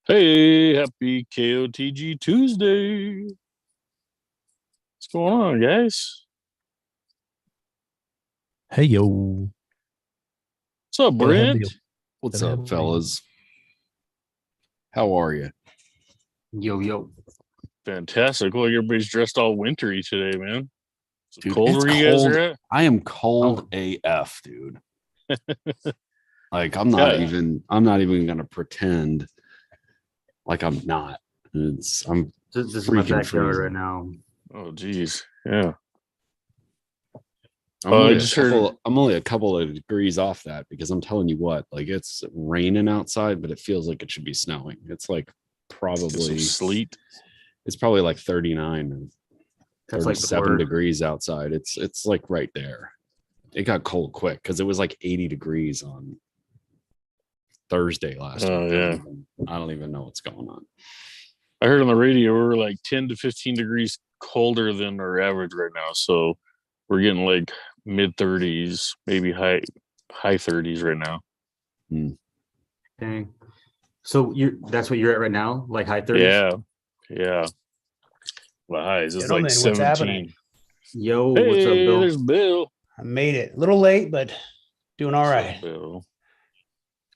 Hey, happy KOTG Tuesday. What's going on, guys? Hey, yo. What's up, Brent? What's up, fellas? How are you? Yo, yo. Fantastic. Well, everybody's dressed all wintry today, man. Dude, cold it's where you guys cold. are at? I am cold AF, dude. Like I'm not even gonna pretend like I'm not. I'm this is my backyard right now. Oh geez. Yeah. I'm only a couple of degrees off that because I'm telling you what, like it's raining outside, but it feels like it should be snowing. It's like probably sleet. It's probably like 39 and 37 like degrees outside. It's like right there. It got cold quick because it was like 80 degrees on Thursday last week. Yeah. I don't even know what's going on. I heard on the radio we're like 10 to 15 degrees colder than our average right now. So we're getting like mid 30s, maybe high 30s right now. Dang. So that's what you're at right now, like high 30s? Yeah. Well, highs. It's Gentlemen, like 17. what's happening? Yo, hey, what's up, Bill? There's Bill. I made it. A little late, but doing all right. Bill.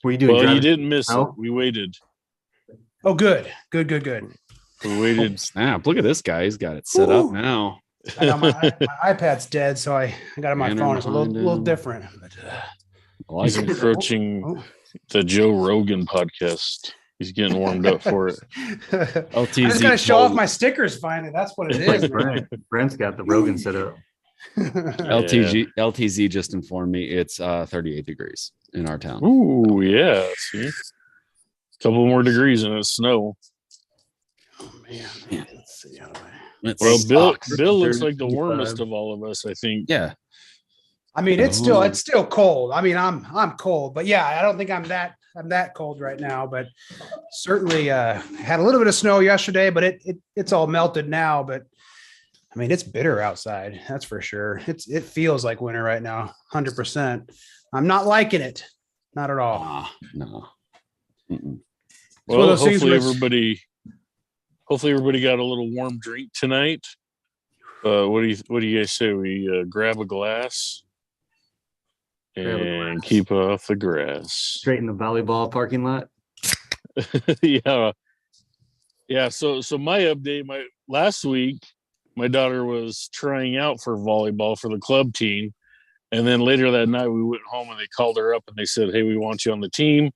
What are you doing? Well, you didn't miss it. We waited. Oh, good. We waited. Oh, snap. Look at this guy. He's got it set up now. I know my iPad's dead, so I got it on my phone. It's a little different. But, he's encroaching the Joe Rogan podcast. He's getting warmed up for it. LTZ I just got to show off my stickers finally. That's what it is. Brent's got the Rogan set up. LTZ just informed me it's 38 degrees in our town. Ooh, yeah. See? A couple more degrees and it's snow. Oh, man. Let's see. How do I... Well, Bill sucks. looks like the warmest of all of us, I think. Yeah. I mean, it's still cold. I mean, I'm cold, but yeah, I don't think I'm that cold right now, but certainly had a little bit of snow yesterday, but it's all melted now. But I mean, it's bitter outside. That's for sure. It feels like winter right now. 100%. I'm not liking it. Not at all. No. Well, hopefully everybody got a little warm drink tonight. What do you guys say? We grab a glass and keep off the grass. Straight in the volleyball parking lot. Yeah. So my update, last week, my daughter was trying out for volleyball for the club team. And then later that night we went home and they called her up and they said, "Hey, we want you on the team."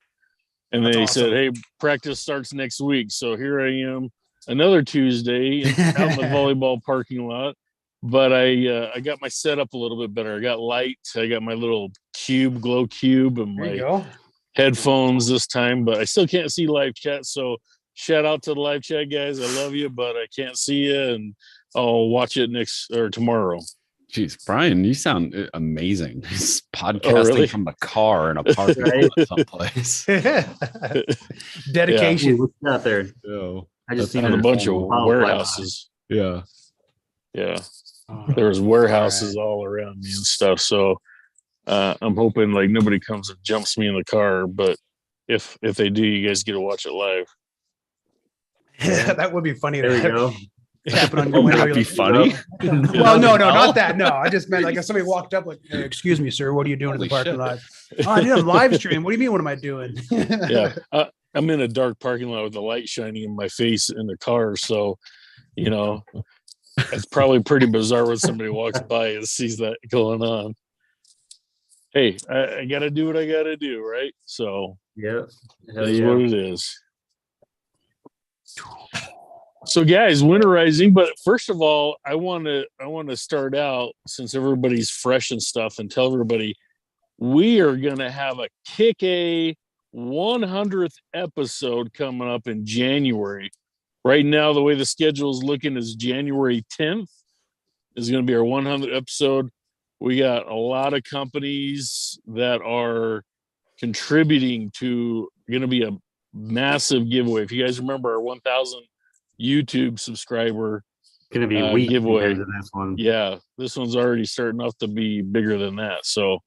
And they said, "Hey, practice starts next week." So here I am, another Tuesday out in the volleyball parking lot. But I got my setup a little bit better. I got lights. I got my little glow cube, and my headphones this time. But I still can't see live chat. So shout out to the live chat guys. I love you, but I can't see you, and I'll watch it tomorrow. Jeez, Brian, you sound amazing. He's podcasting from the car in a parking lot someplace. Dedication. What's out there? I just seen a bunch of warehouses. Yeah. There's warehouses all around me and stuff. So I'm hoping like nobody comes and jumps me in the car. But if they do, you guys get to watch it live. That would be funny. There we go. Tapping on your window. That'd be funny. Well, no, not that. No, I just meant like if somebody walked up like, "Excuse me, sir, what are you doing in the parking lot?" "Oh, I did a live stream." "What do you mean? What am I doing?" Yeah, I'm in a dark parking lot with the light shining in my face in the car, so it's probably pretty bizarre when somebody walks by and sees that going on. Hey, I got to do what I got to do, right? So yeah, that's what it is. So guys, winterizing, but first of all, I want to start out, since everybody's fresh and stuff, and tell everybody we are going to have a kick-a 100th episode coming up in January. Right now, the way the schedule is looking is January 10th is going to be our 100th episode. We got a lot of companies that are contributing to going to be a massive giveaway. If you guys remember our 1,000 YouTube subscriber gonna be weak giveaway. This one. Yeah, this one's already starting off to be bigger than that. So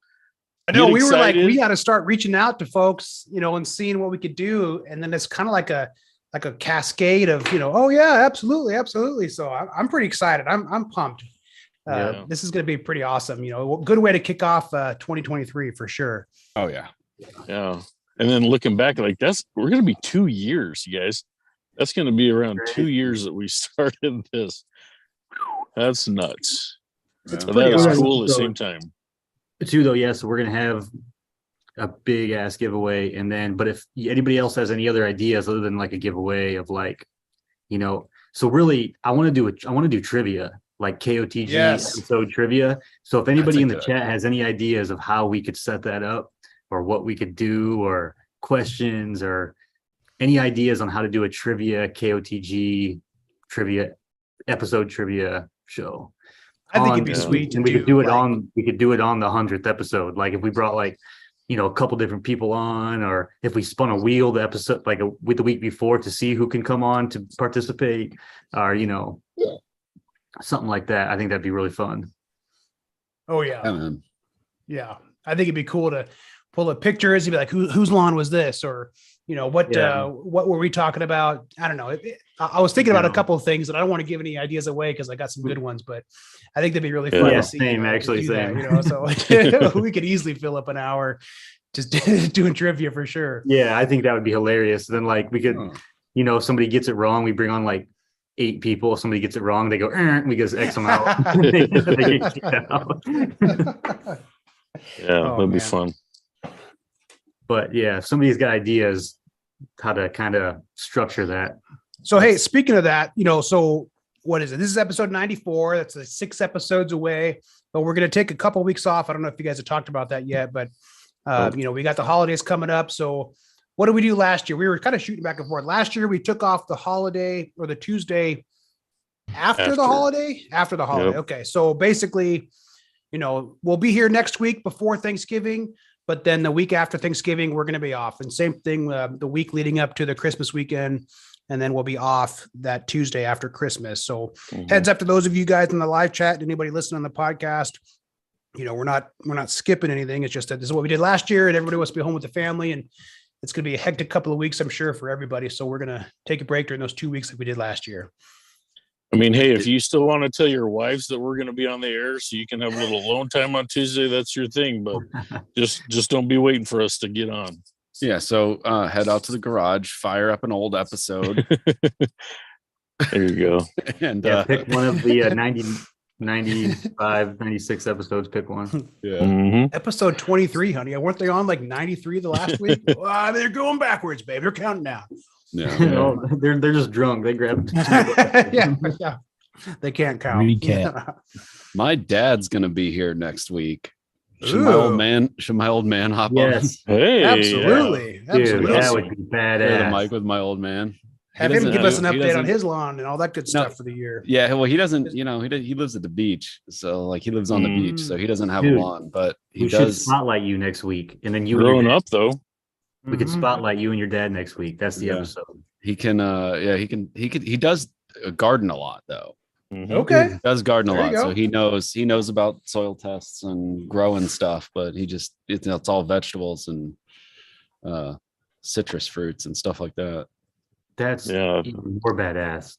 I know we were like, we got to start reaching out to folks, and seeing what we could do. And then it's kind of like a cascade of, oh yeah, absolutely. So I'm pretty excited. I'm pumped. This is going to be pretty awesome. Good way to kick off 2023 for sure. Oh yeah. Yeah. And then looking back, like we're going to be 2 years, you guys. That's going to be around 2 years that we started this. That's nuts. It's but pretty that is awesome. cool at the same time. Too, though, yeah. So we're going to have a big ass giveaway. And then, but if anybody else has any other ideas other than like a giveaway of like, so really, I want to do trivia, like KOTG episode trivia. So if anybody in the chat has any ideas of how we could set that up or what we could do or questions or any ideas on how to do a trivia KOTG trivia episode trivia show, I think it'd be sweet. And we could do it on the 100th episode. Like if we brought like, a couple different people on, or if we spun a wheel the episode like with the week before to see who can come on to participate, or something like that. I think that'd be really fun. Oh yeah. Yeah. I think it'd be cool to pull up pictures and be like, whose lawn was this? Or, what were we talking about? I don't know. I was thinking about a couple of things and I don't want to give any ideas away because I got some good ones, but I think that'd be really fun to see. Same. That, so we could easily fill up an hour just doing trivia for sure. Yeah. I think that would be hilarious. Then like we could, if somebody gets it wrong, we bring on like 8 people. If somebody gets it wrong, they go, we just X them out. They get kicked out. That'd be fun. But yeah, if somebody's got ideas how to kind of structure that. So, hey, speaking of that, so what is it? This is episode 94. That's 6 episodes away, but we're going to take a couple of weeks off. I don't know if you guys have talked about that yet, but we got the holidays coming up. So what did we do last year? We were kind of shooting back and forth. Last year, we took off the holiday or the Tuesday after the holiday? After the holiday. Yep. Okay. So basically, we'll be here next week before Thanksgiving, but then the week after Thanksgiving, we're going to be off. And same thing, the week leading up to the Christmas weekend. And then we'll be off that Tuesday after Christmas. So heads up to those of you guys in the live chat, anybody listening on the podcast, we're not skipping anything. It's just that this is what we did last year and everybody wants to be home with the family, and it's going to be a hectic couple of weeks, I'm sure, for everybody. So we're going to take a break during those 2 weeks like we did last year. I mean, hey, if you still want to tell your wives that we're going to be on the air so you can have a little alone time on Tuesday, that's your thing. But just don't be waiting for us to get on. Yeah. So head out to the garage, fire up an old episode. There you go. And pick one of the 95, 96 episodes. Pick one. Yeah. Episode 23, honey. Weren't they on like 93 the last week? They're going backwards, babe. They're counting down. Yeah. They're just drunk. They grabbed. yeah. They can't count. Recap. My dad's gonna be here next week. Should my old man hop on? Hey, absolutely. Dude, that would be badass. Share the mic with my old man. Have him give us an update on his lawn and all that good stuff for the year. Yeah, well, he doesn't. He lives at the beach, so like he lives on the beach, so he doesn't have a lawn. But he should spotlight you next week, and then you growing up though. We could spotlight you and your dad next week. That's the episode. He can. He does garden a lot though. Okay. He does garden a lot, so he knows about soil tests and growing stuff, but it's all vegetables and citrus fruits and stuff like that. That's even more badass.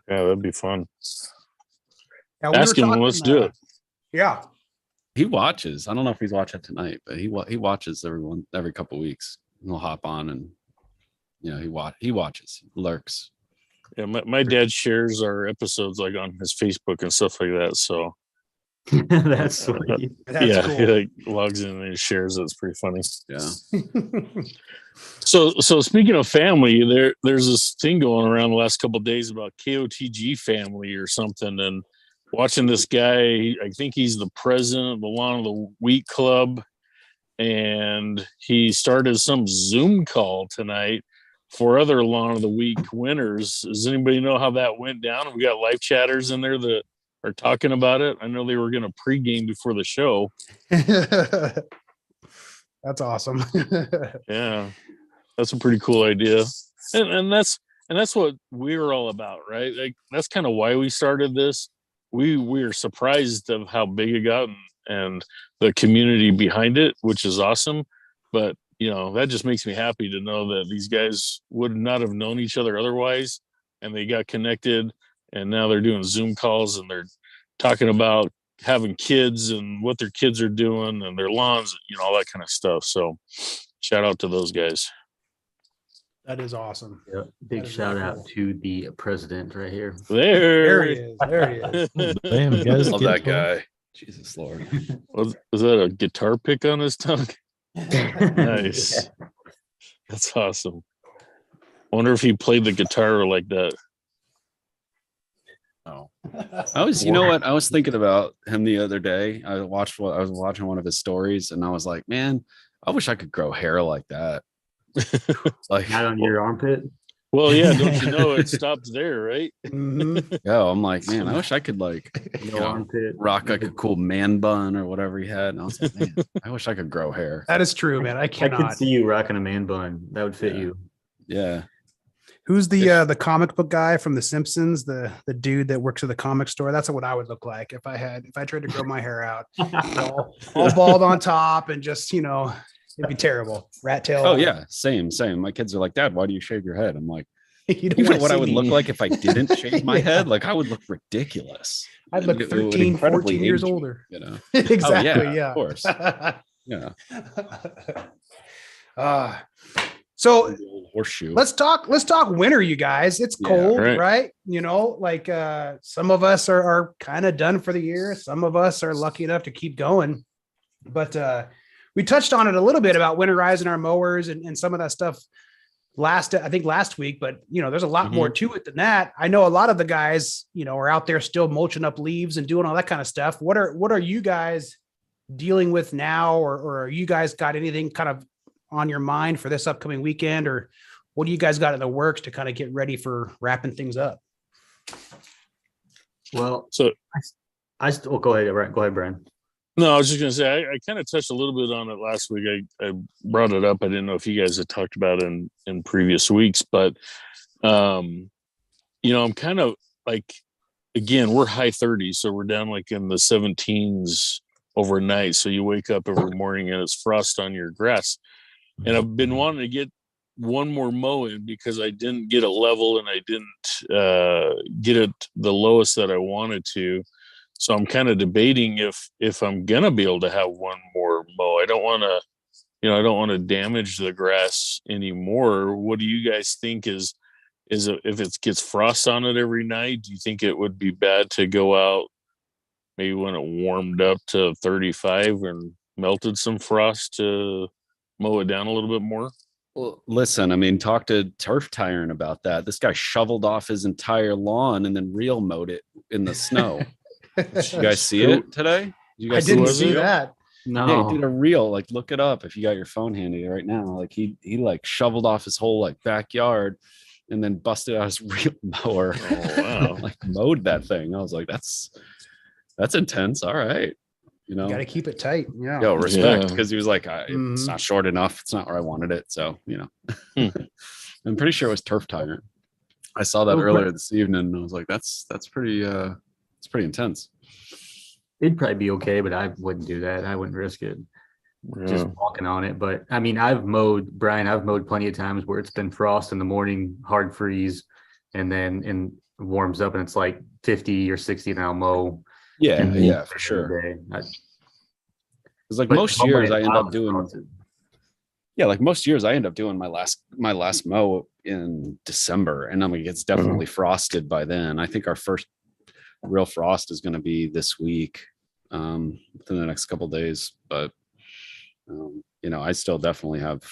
Yeah, that'd be fun. Now, ask him. Let's do it. Yeah. He watches. I don't know if he's watching tonight, but he watches every couple of weeks. He'll hop on and he watches, lurks. Yeah, my dad shares our episodes like on his Facebook and stuff like that. So that's sweet. That's cool. He like logs in and shares it. It's pretty funny. Yeah. So speaking of family, there's this thing going around the last couple of days about KOTG family or something, and watching this guy, I think he's the president of the Lawn of the Week Club, and he started some Zoom call tonight for other Lawn of the Week winners. Does anybody know how that went down? We got live chatters in there that are talking about it. I know they were going to pregame before the show. That's awesome. Yeah, that's a pretty cool idea, and that's what we're all about, right? Like that's kind of why we started this. We're surprised of how big it got and the community behind it, which is awesome. But that just makes me happy to know that these guys would not have known each other otherwise, and they got connected, and now they're doing Zoom calls and they're talking about having kids and what their kids are doing and their lawns, all that kind of stuff. So shout out to those guys. That is awesome. Yeah, big shout out to the president right here. There he is. There he is. Damn, guys, Love that guy. Jesus Lord. Was that a guitar pick on his tongue? Nice. That's awesome. I wonder if he played the guitar like that. Oh, I was thinking about him the other day. I was watching one of his stories, and I was like, man, I wish I could grow hair like that. Like not on your armpit. Well, yeah, don't you know it stops there, right? Yeah, I'm like, man, I wish I could rock like a cool man bun or whatever he had. And I was like, man, I wish I could grow hair. That is true, man. I cannot. I could see you rocking a man bun. That would fit you. Yeah. Who's the comic book guy from The Simpsons? The dude that works at the comic store. That's what I would look like if I tried to grow my hair out, all bald on top and just it'd be terrible. Rat tail. Oh yeah, same. My kids are like, Dad, why do you shave your head? I'm like, you know what I would look like if I didn't shave my head? Like I would look ridiculous. I'd look 13, 14 years older. Exactly. Yeah. Of course. Yeah. So horseshoe. Let's talk winter, you guys. It's cold, right? Some of us are kind of done for the year. Some of us are lucky enough to keep going. But we touched on it a little bit about winterizing our mowers and some of that stuff last week, but there's a lot more to it than that. I know a lot of the guys, are out there still mulching up leaves and doing all that kind of stuff. What are you guys dealing with now, or are you guys got anything kind of on your mind for this upcoming weekend, or what do you guys got in the works to kind of get ready for wrapping things up? Well, So I still go ahead. Right, go ahead, Brian. no, I was just gonna say I kind of touched a little bit on it last week. I brought it up. I didn't know if you guys had talked about it in previous weeks, but I'm kind of like, again, we're high 30s, so we're down like in the 17s overnight. So you wake up every morning and it's frost on your grass. And I've been wanting to get one more mow in because I didn't get it level and I didn't get it the lowest that I wanted to. So I'm kind of debating if I'm gonna be able to have one more mow. I don't want to damage the grass anymore. What do you guys think is if it gets frost on it every night? Do you think it would be bad to go out maybe when it warmed up to 35 and melted some frost to mow it down a little bit more? Well, listen, I mean, talk to Turf Tyrant about that. This guy shoveled off his entire lawn and then real mowed it in the snow. Did you guys see it today? Did you guys I didn't see see it? that. No, Yeah, he did a reel. Like, look it up if you got your phone handy right now. Like he like shoveled off his whole like backyard and then busted out his real mower. Oh, wow. Like mowed that thing. I was like, that's intense. All right. You got to keep it tight. Yeah. Yo, respect, Yeah. because he was like, it's not short enough. It's not where I wanted it. So, I'm pretty sure it was Turf Tyrant. I saw that earlier this evening and I was like, that's pretty, it's pretty intense. it'd probably be okay, but I wouldn't do that. I wouldn't risk it. Just walking on it. But I mean, I've mowed plenty of times where it's been frost in the morning, hard freeze, and then it warms up and it's like 50 or 60 and I'll mow. Yeah, for sure. Because like most years I end up doing my last mow in December, and I mean it's definitely frosted by then. I think our first real frost is going to be this week, within the next couple of days. But I still definitely have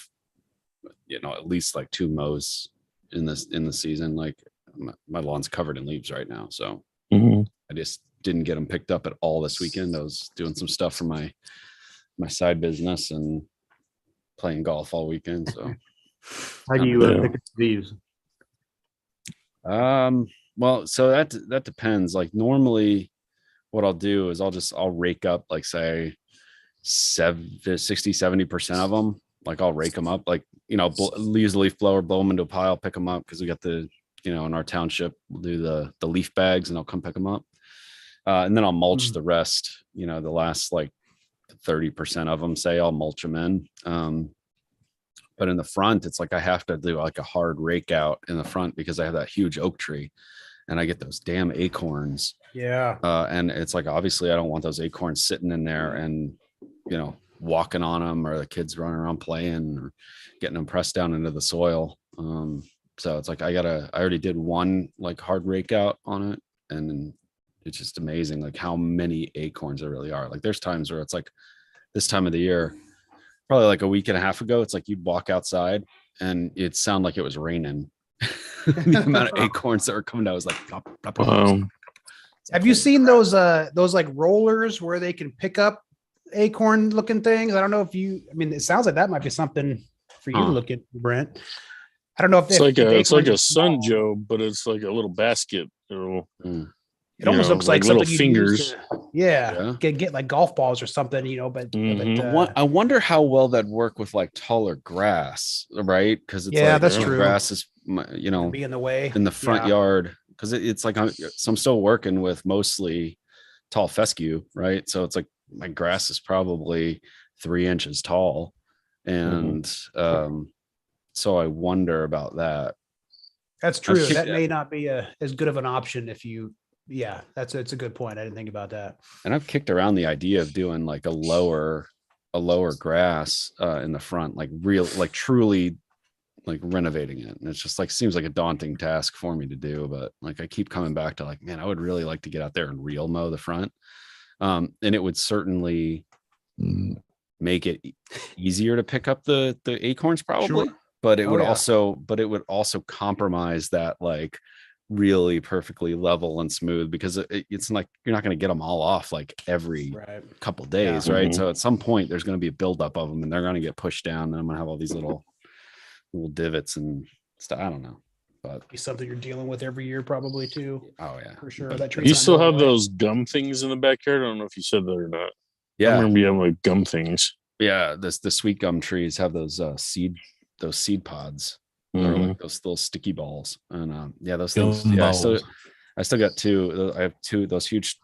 at least like 2 mows in the season. Like my lawn's covered in leaves right now, so I just didn't get them picked up at all this weekend. I was doing some stuff for my side business and playing golf all weekend. So how do you pick these? Well, so that depends. Like normally what I'll do is I'll rake up like say 60-70% of them. Like I'll rake them up, like use the leaf blower, blow them into a pile, pick them up, because we got the in our township we'll do the leaf bags and I'll come pick them up. And then I'll mulch the rest, the last like 30% of them, say I'll mulch them in. But in the front, it's like I have to do like a hard rake out in the front because I have that huge oak tree and I get those damn acorns. Yeah. And it's like, obviously I don't want those acorns sitting in there and, walking on them, or the kids running around playing or getting them pressed down into the soil. So it's like, I already did one like hard rake out on it, and it's just amazing like how many acorns there really are. Like there's times where it's like this time of the year, probably like a week and a half ago, it's like you'd walk outside and it'd sound like it was raining. The amount of acorns that were coming down was like plop, plop, plop, plop. Have you seen those like rollers where they can pick up acorn looking things? I don't know if it sounds like that might be something for you to look at, Brent. I don't know if it's like a sun job, but it's like a little basket. It almost looks like little something fingers. Get like golf balls or something, but I wonder how well that'd work with like taller grass, right? Because it's that's true. Grass is be in the way in the front yard, because it's like so I'm still working with mostly tall fescue, right? So it's like my grass is probably 3 inches tall, and so I wonder about that. That's true. That may not be as good of an option if you. Yeah, it's a good point. I didn't think about that. And I've kicked around the idea of doing like a lower grass in the front, like truly like renovating it. And it's just like, seems like a daunting task for me to do, but like I keep coming back to like, man, I would really like to get out there and real mow the front. And it would certainly make it easier to pick up the acorns probably, but it would also compromise that like really perfectly level and smooth, because it's like you're not going to get them all off like every couple days, right? So at some point there's going to be a buildup of them and they're going to get pushed down, and I'm going to have all these little divots and stuff. I don't know. But Be something you're dealing with every year, probably too, oh yeah, for sure. But That Do tree's you not still going have away. those gum things in the backyard? I don't know if you said that or not. I yeah, remember you having like gum things. yeah. The sweet gum trees have those seed pods. They're Mhm. like those little sticky balls, and yeah, those Gum things. Yeah, balls. I still got two. I have two those huge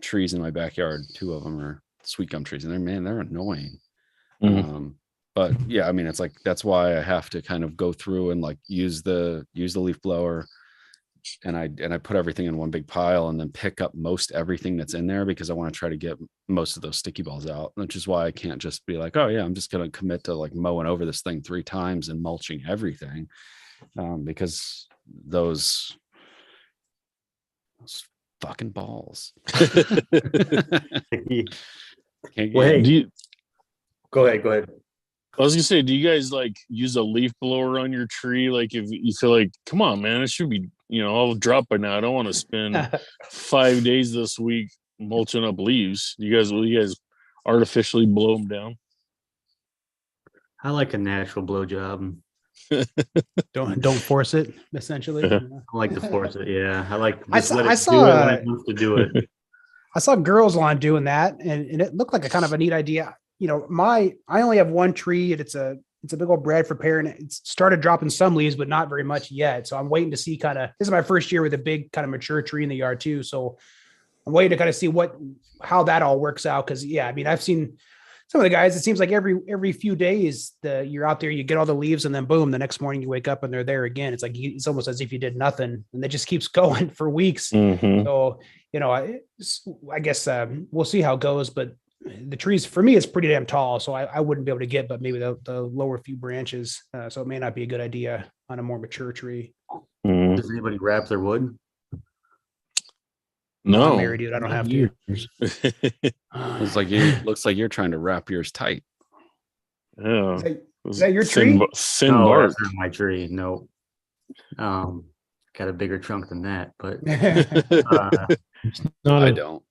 trees in my backyard. Two of them are sweet gum trees, and they're annoying. Mhm. But yeah, I mean, it's like that's why I have to kind of go through and like use the leaf blower, and I put everything in one big pile and then pick up most everything that's in there because I want to try to get most of those sticky balls out, which is why I can't just be like, oh yeah, I'm just gonna commit to like mowing over this thing 3 times and mulching everything, because those fucking balls. Can't get Well, hey, Do you, go ahead. I was gonna say, do you guys like use a leaf blower on your tree? Like if you feel like, come on, man, it should be, all dropped by now. I don't want to spend 5 days this week mulching up leaves. Will you guys artificially blow them down? I like a natural blowjob. Don't force it, essentially. Yeah. I like to force it. Yeah, I like to I just saw- let it I do saw, it when it wants to do it. I saw girls on doing that, and it looked like a kind of a neat idea. I only have one tree, and it's a big old Bradford pear, and it's started dropping some leaves, but not very much yet. So I'm waiting to see this is my first year with a big kind of mature tree in the yard too. So I'm waiting to kind of see how that all works out. Cause yeah, I mean, I've seen some of the guys, it seems like every few days you're out there, you get all the leaves, and then boom, the next morning you wake up and they're there again. It's like, it's almost as if you did nothing, and it just keeps going for weeks. Mhm. So, I guess we'll see how it goes, but the trees for me is pretty damn tall. So I wouldn't be able to get, but maybe the lower few branches. So it may not be a good idea on a more mature tree. Mhm. Does anybody wrap their wood? I'm No. married, dude. I don't have to. Looks like you're trying to wrap yours tight. Yeah. Is that your tree? Thin No, bark. that's not my tree. No. Got a bigger trunk than that, but I don't.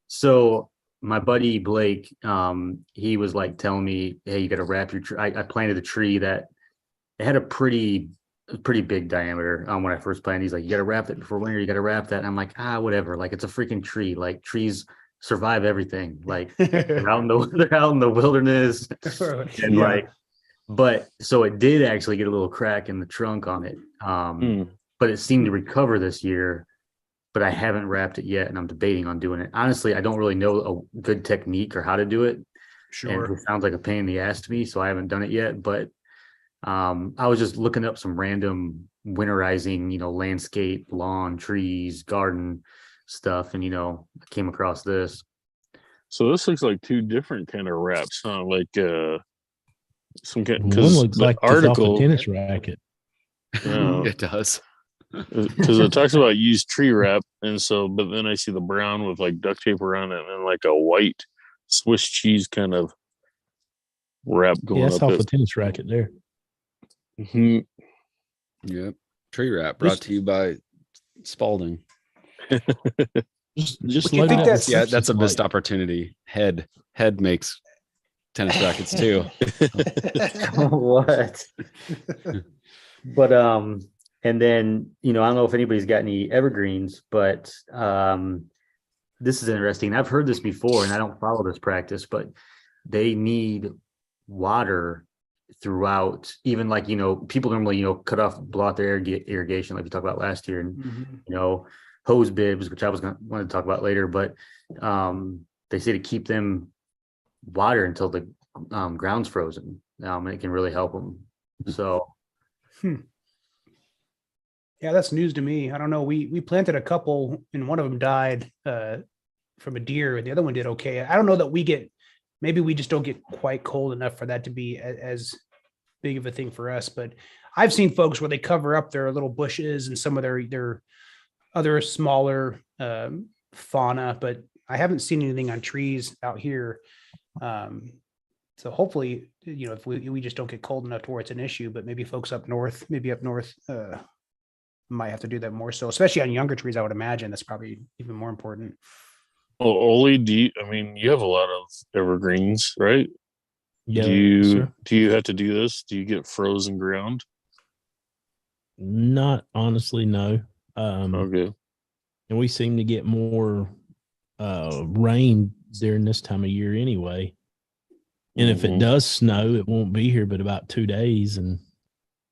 So my buddy Blake, he was like telling me, hey, you got to wrap your tree. I planted a tree that it had a pretty big diameter when I first planted. He's like, you got to wrap it before winter. You got to wrap that. And I'm like, whatever. Like, it's a freaking tree. Like, trees survive everything. Like, they're out in the wilderness. And Yeah. but so it did actually get a little crack in the trunk on it. But it seemed to recover this year. But I haven't wrapped it yet, and I'm debating on doing it. Honestly, I don't really know a good technique or how to do it. Sure. And it sounds like a pain in the ass to me, so I haven't done it yet. But I was just looking up some random winterizing, landscape, lawn, trees, garden stuff, and I came across this. So this looks like 2 different kind of wraps, huh? Like some kind. One Because looks the like it's off a article, tennis racket. yeah, It does. because it talks about used tree wrap, and so, but then I see the brown with like duct tape around it, and like a white Swiss cheese kind of wrap going Yeah, it's up off it. a tennis racket there. Mhm. Yep. Tree wrap brought to you by Spalding. Just Would you look think at that's- the Yeah, tips that's a it's missed like. opportunity. Head makes tennis rackets too. What? But and then I don't know if anybody's got any evergreens, but this is interesting. I've heard this before, and I don't follow this practice, but they need water throughout. Even like people normally blow out their irrigation, like we talked about last year, and Mhm. hose bibs, which I was going to talk about later, but they say to keep them water until the ground's frozen. It can really help them. So. Yeah, that's news to me. I don't know. We planted a couple, and one of them died from a deer, and the other one did okay. I don't know that maybe we just don't get quite cold enough for that to be as big of a thing for us. But I've seen folks where they cover up their little bushes and some of their other smaller fauna, but I haven't seen anything on trees out here. So hopefully, if we just don't get cold enough to where it's an issue, but maybe folks up north might have to do that more so, especially on younger trees. I would imagine that's probably even more important. Well, Olee, you have a lot of evergreens, right? Yeah, do sir. you have to do this? Do you get frozen ground? Not honestly, no. Okay. And we seem to get more rain during this time of year anyway. And if it Mhm. does snow, it won't be here but about 2 days and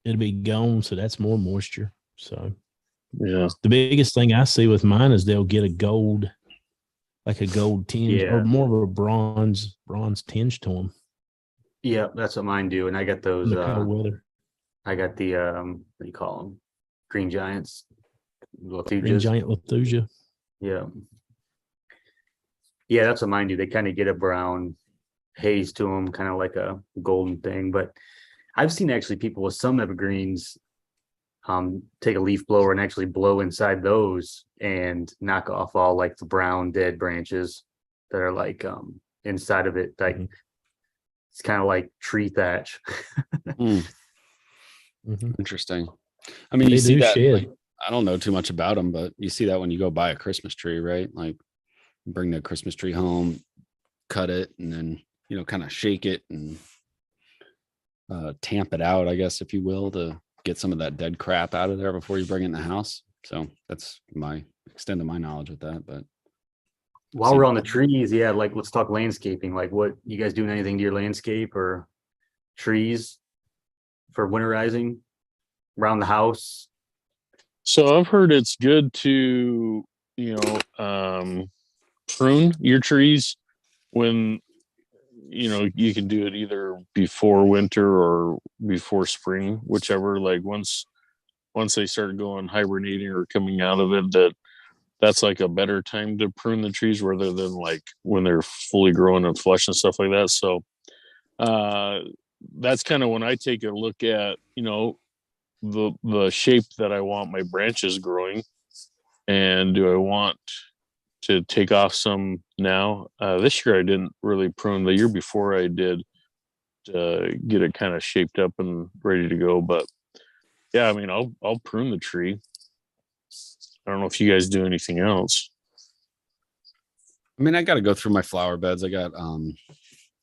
it'll be gone. So that's more moisture. So Yeah. the biggest thing I see with mine is they'll get a gold tinge or Yeah. more of a bronze tinge to them Yeah, that's what mine do. And I got in those, the cold weather. I got the, what do you call them? Green Giants. Green Latujas. giant Lethusia. Yeah. Yeah, that's what mine do. They kind of get a brown haze to them, kind of like a golden thing. But I've seen actually people with some evergreens take a leaf blower and actually blow inside those and knock off all like the brown dead branches that are like inside of it. Like Mhm. it's kind of like tree thatch. Mm, Mhm. interesting. I mean, They you see do that, shed. like, I don't know too much about them, but you see that when you go buy a Christmas tree, right? Like bring the Christmas tree home, cut it, and then, kind of shake it and tamp it out, I guess, if you will, to get some of that dead crap out of there before you bring it in the house. So that's my extent of my knowledge with that. But While we're on the trees, yeah, like let's talk landscaping. Like what you guys doing anything to your landscape or trees for winterizing around the house? So I've heard it's good to, prune your trees when, you can do it either before winter or before spring, whichever. Like once they start going hibernating or coming out of it, that's like a better time to prune the trees rather than like when they're fully growing and flush and stuff like that. So that's kind of when I take a look at, the shape that I want my branches growing, and do I want to take off some now? This year I didn't really prune. The year before I did to get it kind of shaped up and ready to go. But yeah, I mean, I'll prune the tree. I don't know if you guys do anything else. I mean, I got to go through my flower beds. I got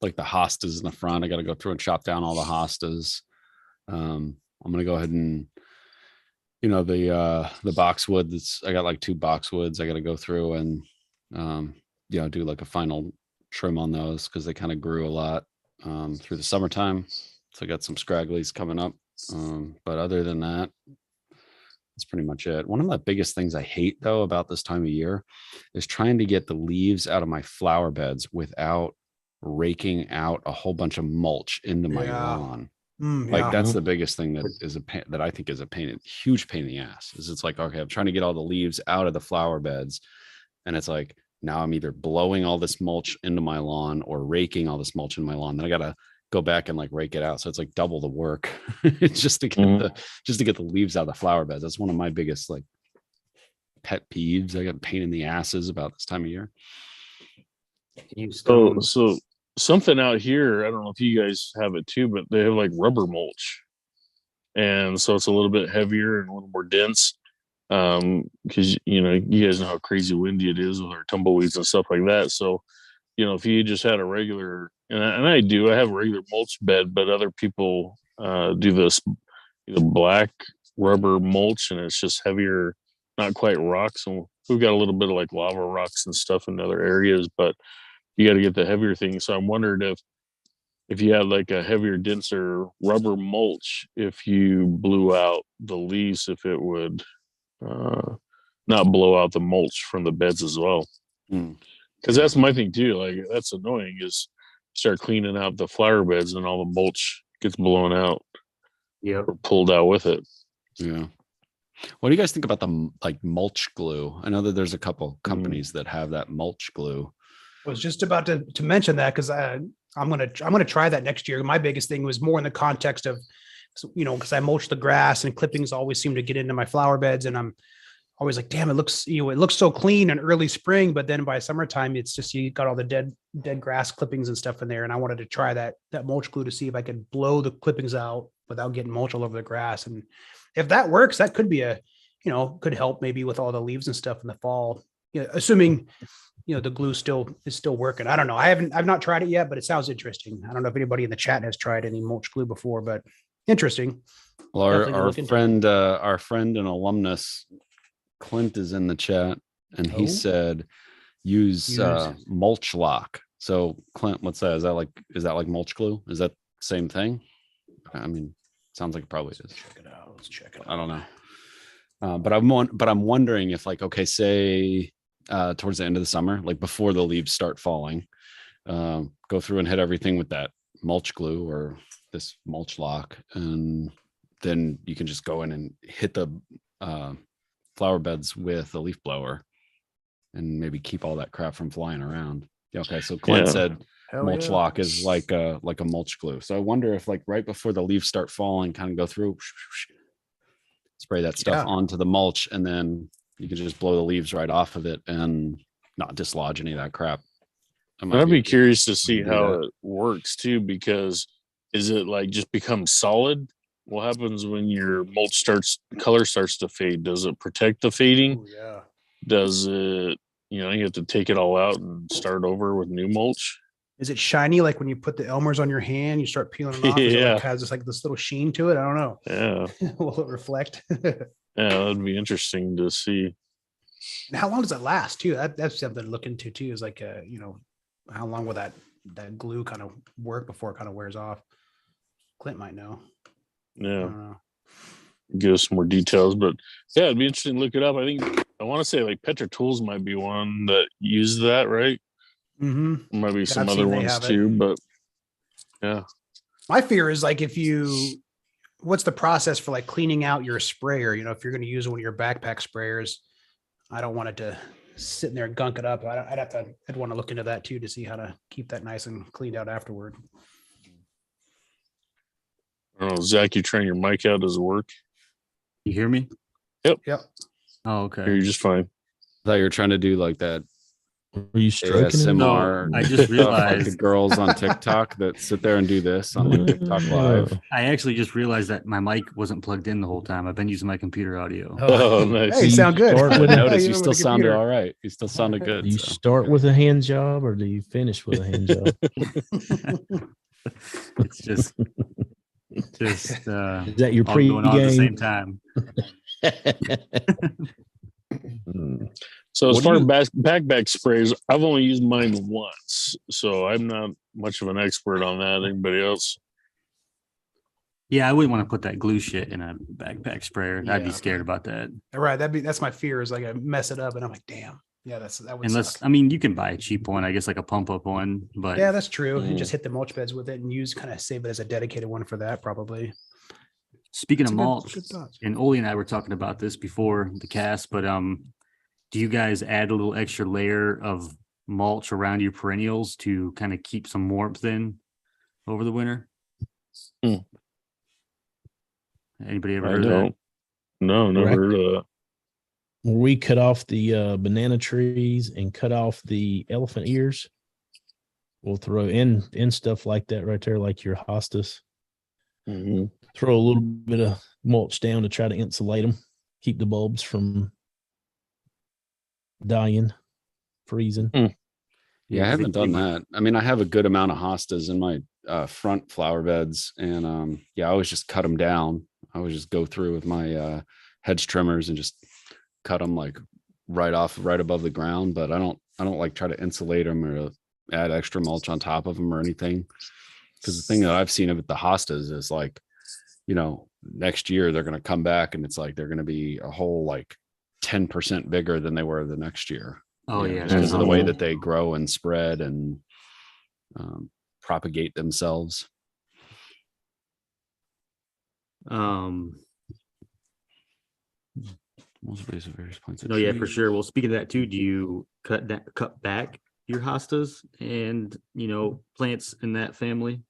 like the hostas in the front. I got to go through and chop down all the hostas. I'm gonna go ahead and the boxwood. I got like 2 boxwoods. I got to go through and do like a final trim on those because they kind of grew a lot through the summertime. So I got some scragglies coming up. But other than that, that's pretty much it. One of the biggest things I hate though about this time of year is trying to get the leaves out of my flower beds without raking out a whole bunch of mulch into my lawn. Like that's the biggest thing that is that I think is a huge pain in the ass. Is it's like, okay, I'm trying to get all the leaves out of the flower beds, and it's like now I'm either blowing all this mulch into my lawn or raking all this mulch in my lawn. Then I gotta go back and like rake it out. So it's like double the work just to get the leaves out of the flower beds. That's one of my biggest like pet peeves. I got pain in the asses about this time of year. So something out here, I don't know if you guys have it too, but they have like rubber mulch, and so it's a little bit heavier and a little more dense. Because you guys know how crazy windy it is with our tumbleweeds and stuff like that. So if you just had a regular, and I have a regular mulch bed, but other people do this black rubber mulch, and it's just heavier, not quite rocks. And we've got a little bit of like lava rocks and stuff in other areas, but you got to get the heavier thing. So I'm wondering if you had like a heavier, denser rubber mulch, if you blew out the leaves, if it would not blow out the mulch from the beds as well. Because that's my thing too. Like that's annoying is start cleaning out the flower beds and all the mulch gets blown out. Yeah, or pulled out with it. Yeah. What do you guys think about the like mulch glue? I know that there's a couple companies that have that mulch glue. I was just about to mention that because I'm gonna try that next year. My biggest thing was more in the context of, because I mulch the grass and clippings always seem to get into my flower beds, and I'm always like, damn, it looks so clean in early spring, but then by summertime, it's just you got all the dead grass clippings and stuff in there. And I wanted to try that mulch glue to see if I could blow the clippings out without getting mulch all over the grass. And if that works, that could be could help maybe with all the leaves and stuff in the fall. Assuming the glue is still working. I don't know. I've not tried it yet, but it sounds interesting. I don't know if anybody in the chat has tried any mulch glue before, but interesting. Well, Definitely gonna look into it. our friend and alumnus Clint is in the chat, and he Oh. said use Use- mulch lock. So Clint, what's that? Is that like mulch glue? Is that same thing? I mean, sounds like it probably is. Check it out. Let's check it out. I don't know. But I'm wondering if, like, okay, say towards the end of the summer, like before the leaves start falling, go through and hit everything with that mulch glue or this mulch lock, and then you can just go in and hit the flower beds with a leaf blower and maybe keep all that crap from flying around. Okay, so Clint said Hell mulch yeah. lock is like a mulch glue. So I wonder if, like, right before the leaves start falling, kind of go through, spray that stuff onto the mulch, and then you can just blow the leaves right off of it and not dislodge any of that crap. I'd be curious to see how it works too, because is it like just becomes solid? What happens when your mulch color starts to fade? Does it protect the fading? Ooh, yeah. Does it, you have to take it all out and start over with new mulch? Is it shiny like when you put the Elmers on your hand, you start peeling it off? Is it like has this little sheen to it? I don't know. Yeah. Will it reflect? Yeah, that'd be interesting to see. And how long does it last too? That's something to look into too, is like how long will that glue kind of work before it kind of wears off? Clint might know. I Yeah. don't know. Give us some more details, but yeah, it'd be interesting to look it up. I want to say like Petra Tools might be one that used that, right? Mm-hmm. Might be some I've other seen they ones have it. too, but yeah. My fear is like what's the process for like cleaning out your sprayer? If you're going to use one of your backpack sprayers, I don't want it to sit in there and gunk it up. I'd want to look into that too, to see how to keep that nice and cleaned out afterward. I don't know, Zach, you trying your mic out? Does it work? You hear me? Yep. Oh, You're okay. just fine. I thought you were trying to do like that Are you stroking it? ASMR. No, I just Like the realized girls on TikTok that sit there and do this on like TikTok Live. I actually just realized that my mic wasn't plugged in the whole time. I've been using my computer audio. Oh, nice. Hey, you sound good. Start I with noticed You you know, still with a sounded computer. all right. You still sounded good. Do you so. start with a hand job or do you finish with a hand job? It's just Is that your all going on at the same pregame? time. So as What far do as backpack sprays, I've only used mine once, so I'm not much of an expert on that. Anybody else? Yeah, I wouldn't want to put that glue shit in a backpack sprayer. I'd be Yeah. scared about that. Right. That's my fear, is like I mess it up and I'm like, damn. Yeah, that would Unless, suck. I mean, you can buy a cheap one, I guess, like a pump up one, but Yeah, that's true. And Mm. just hit the mulch beds with it and kind of save it as a dedicated one for that, probably. speaking That's of a good- mulch, good thoughts. and Olee and I were talking about this before the cast, but do you guys add a little extra layer of mulch around your perennials to kind of keep some warmth in over the winter? Hmm. Anybody ever I heard of that? don't. No, never Correct. heard of that. We cut off the banana trees and cut off the elephant ears. We'll throw in stuff like that right there, like your hostas. Mm-hmm. Throw a little bit of mulch down to try to insulate them, keep the bulbs from dying, freezing. Yeah, I haven't done that. I mean, I have a good amount of hostas in my front flower beds, and I always just cut them down. I always just go through with my hedge trimmers and just cut them like right above the ground. But I don't like try to insulate them or add extra mulch on top of them or anything. Because the thing that I've seen of it, the hostas, is like, next year they're going to come back and it's like they're going to be a whole like 10% bigger than they were the next year. Oh yeah, just because of the way that they phenomenal. grow and spread and propagate themselves. Multiple various points of No, yeah, for trees. sure. Well, speaking of that too, do you cut back your hostas and plants in that family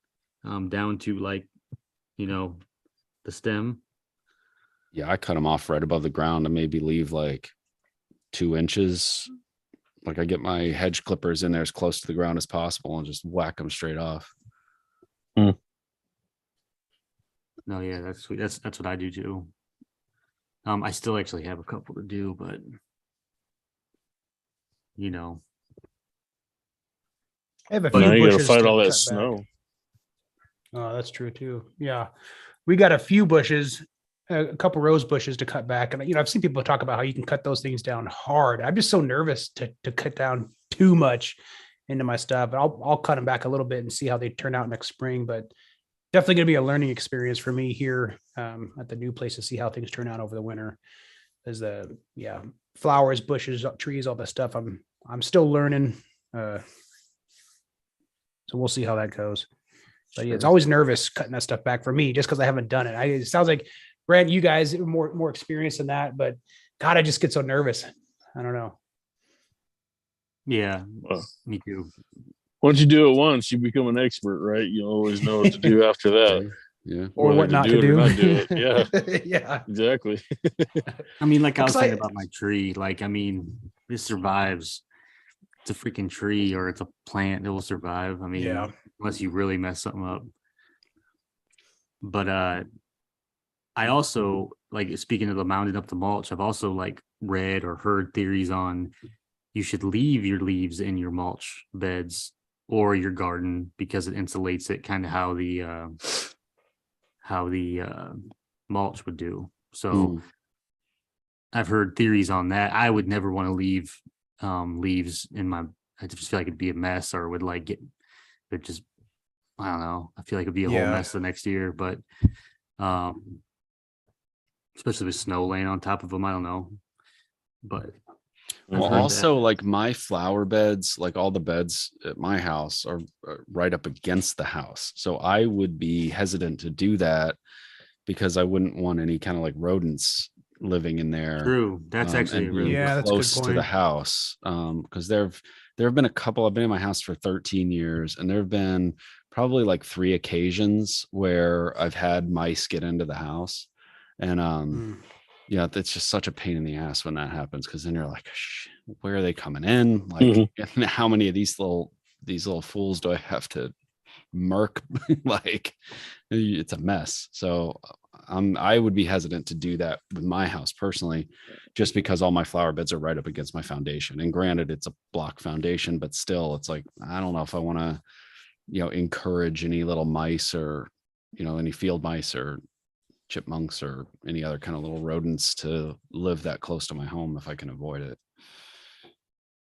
down to like the stem? Yeah, I cut them off right above the ground and maybe leave like 2 inches. Like I get my hedge clippers in there as close to the ground as possible and just whack them straight off. No, yeah, that's sweet. That's what I do too. I still actually have a couple to do, but I have a But few now you got to bushes fight all cut that back. snow. Oh, that's true too. Yeah. we got a few bushes, a couple rose bushes to cut back. And, I've seen people talk about how you can cut those things down hard. I'm just so nervous to cut down too much into my stuff. I'll cut them back a little bit and see how they turn out next spring, but definitely going to be a learning experience for me here at the new place to see how things turn out over the winter. As flowers, bushes, trees, all that stuff. I'm still learning. So we'll see how that goes. But yeah, it's always nervous cutting that stuff back for me just because I haven't done it. It sounds like Brent, you guys are more experienced in that, but God, I just get so nervous. I don't know. Yeah, Well, me too. once you do it once, you become an expert, right? You always know what to do after that. Yeah. Or what not to it do. or not do it. Yeah, Yeah. exactly. I mean, like I was saying Excited. about my tree, like, I mean, this survives. It's a freaking tree or it's a plant that will survive. I mean, Yeah. unless you really mess something up. But I also, like, speaking of the mounding up the mulch, I've also like read or heard theories on you should leave your leaves in your mulch beds or your garden because it insulates it, kind of how the mulch would do. So I've heard theories on that. I would never want to leave leaves in my, I just feel like it'd be a mess or would like get it just, I don't know. I feel like it'd be a whole mess the next year, but especially with snow laying on top of them, I don't know. But well, also like my flower beds, like all the beds at my house are right up against the house. So I would be hesitant to do that because I wouldn't want any kind of like rodents living in there. True. That's actually and really that's a good close to the point. house. Because there have been a couple, I've been in my house for 13 years and there have been probably like 3 occasions where I've had mice get into the house. And yeah, that's just such a pain in the ass when that happens, because then you're like, where are they coming in? Like, how many of these little fools do I have to murk? Like, it's a mess. So I would be hesitant to do that with my house personally, just because all my flower beds are right up against my foundation. And granted, it's a block foundation, but still, it's like, I don't know if I want to, encourage any little mice or, any field mice or chipmunks or any other kind of little rodents to live that close to my home if I can avoid it.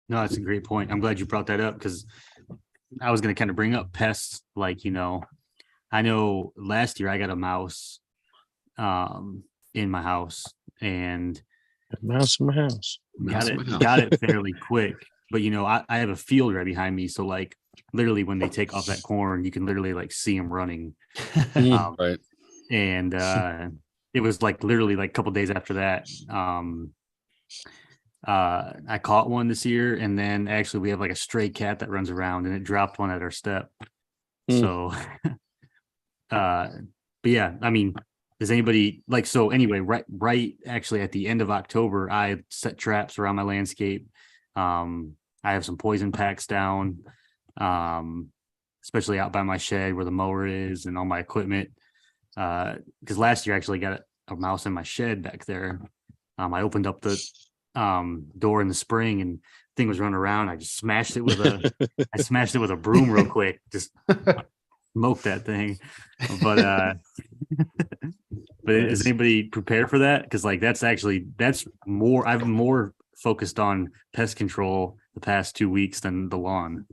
No, that's a great point. I'm glad you brought that up because I was going to kind of bring up pests. Like, I know last year I got a mouse in my house and Mouse in my house. got it fairly quick. But, I have a field right behind me. So like literally when they take off that corn, you can literally like see them running. Right. And it was like literally like a couple days after that. I caught one this year, and then actually we have like a stray cat that runs around, and it dropped one at our step. So, but yeah, I mean, does anybody like? So anyway, right, actually at the end of October, I set traps around my landscape. I have some poison packs down, especially out by my shed where the mower is and all my equipment. Because last year I actually got a mouse in my shed back there. I opened up the door in the spring and thing was running around. I just smashed it with a broom real quick. Just smoked that thing. But is anybody prepared for that? Because like that's more. I've more focused on pest control the past 2 weeks than the lawn.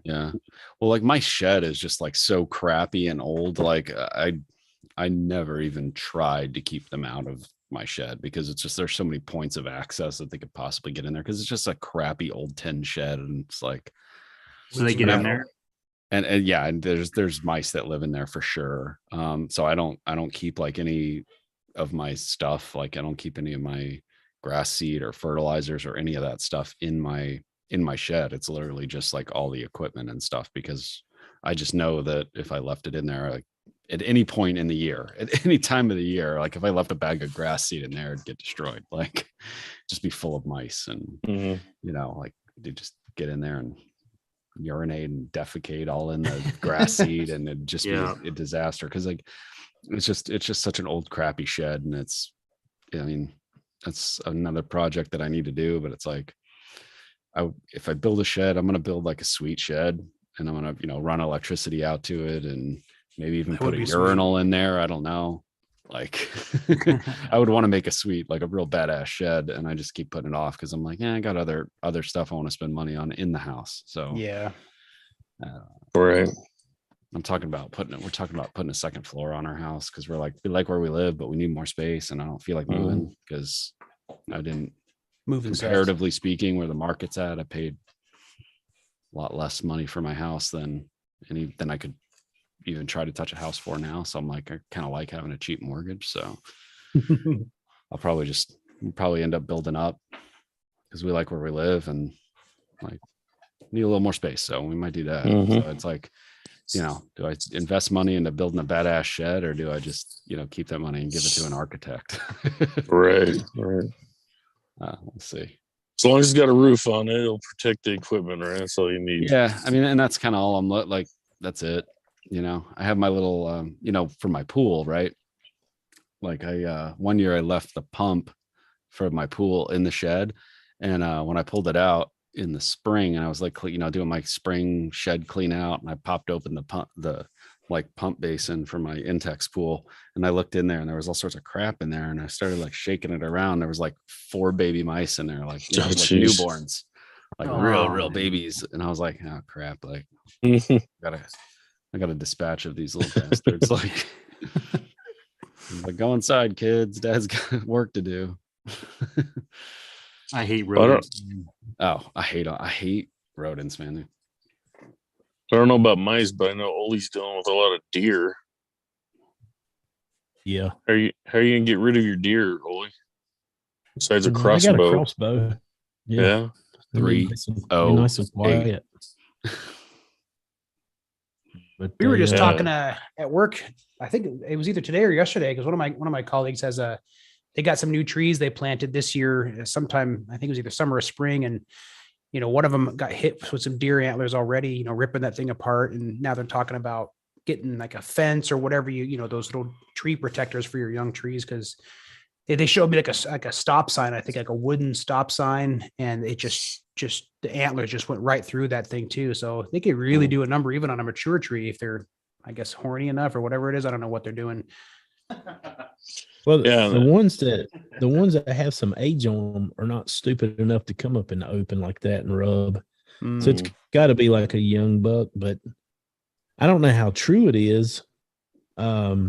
Yeah. Well, like my shed is just like so crappy and old. Like I never even tried to keep them out of my shed because it's just, there's so many points of access that they could possibly get in there. Cause it's just a crappy old tin shed. And it's like, so they get in there. And yeah, and there's mice that live in there for sure. So I don't keep like any of my stuff. Like I don't keep any of my grass seed or fertilizers or any of that stuff in my shed. It's literally just like all the equipment and stuff, because I just know that if I left it in there, like at any point in the year, at any time of the year, like if I left a bag of grass seed in there, it'd get destroyed, like just be full of mice. And like they just get in there and urinate and defecate all in the grass seed, and it'd just be a disaster. Cause like it's just such an old crappy shed. And it's, I mean, that's another project that I need to do, but it's like, if I build a shed, I'm going to build like a sweet shed, and I'm going to, run electricity out to it and maybe even That put would a be sweet. urinal in there. I don't know. Like I would want to make a suite, like a real badass shed, and I just keep putting it off because I'm like, I got other stuff I want to spend money on in the house. So Yeah. Right. we're talking about putting a second floor on our house because we like where we live, but we need more space, and I don't feel like moving because I didn't. Moving Comparatively speaking, where the market's at, I paid a lot less money for my house than I could even try to touch a house for now. So I'm like, I kind of like having a cheap mortgage. So I'll probably end up building up because we like where we live and like need a little more space. So we might do that. So it's like, do I invest money into building a badass shed, or do I just, keep that money and give it to an architect? Right. We'll see. As long as it's got a roof on it, it'll protect the equipment, right? That's all you need. Yeah. I mean, and that's kind of all I'm like, that's it. I have my little, for my pool, right? Like one year I left the pump for my pool in the shed. And when I pulled it out in the spring and I was like, doing my spring shed clean out, and I popped open the pump basin for my Intex pool. And I looked in there and there was all sorts of crap in there. And I started like shaking it around. There was like 4 baby mice in there, like newborns, like real babies. And I was like, oh crap. Like I got a dispatch of these little bastards. Like go inside, kids. Dad's got work to do. I hate rodents. I hate rodents, man. I don't know about mice, but I know Ole's dealing with a lot of deer. Yeah. How are you gonna get rid of your deer, Ole? Besides a I got a crossbow. crossbow. Yeah. 3 nice and quiet. But We were just talking at work. I think it was either today or yesterday, because one of my colleagues has they got some new trees they planted this year sometime. I think it was either summer or spring, and one of them got hit with some deer antlers already. Ripping that thing apart, and now they're talking about getting like a fence or whatever those little tree protectors for your young trees, because they showed me like a stop sign. I think like a wooden stop sign, and it just the antlers just went right through that thing too. So they could really do a number even on a mature tree if they're, I guess, horny enough or whatever it is. I don't know what they're doing. Well, yeah, the ones that have some age on them are not stupid enough to come up in the open like that and rub. So it's got to be like a young buck, but I don't know how true it is. I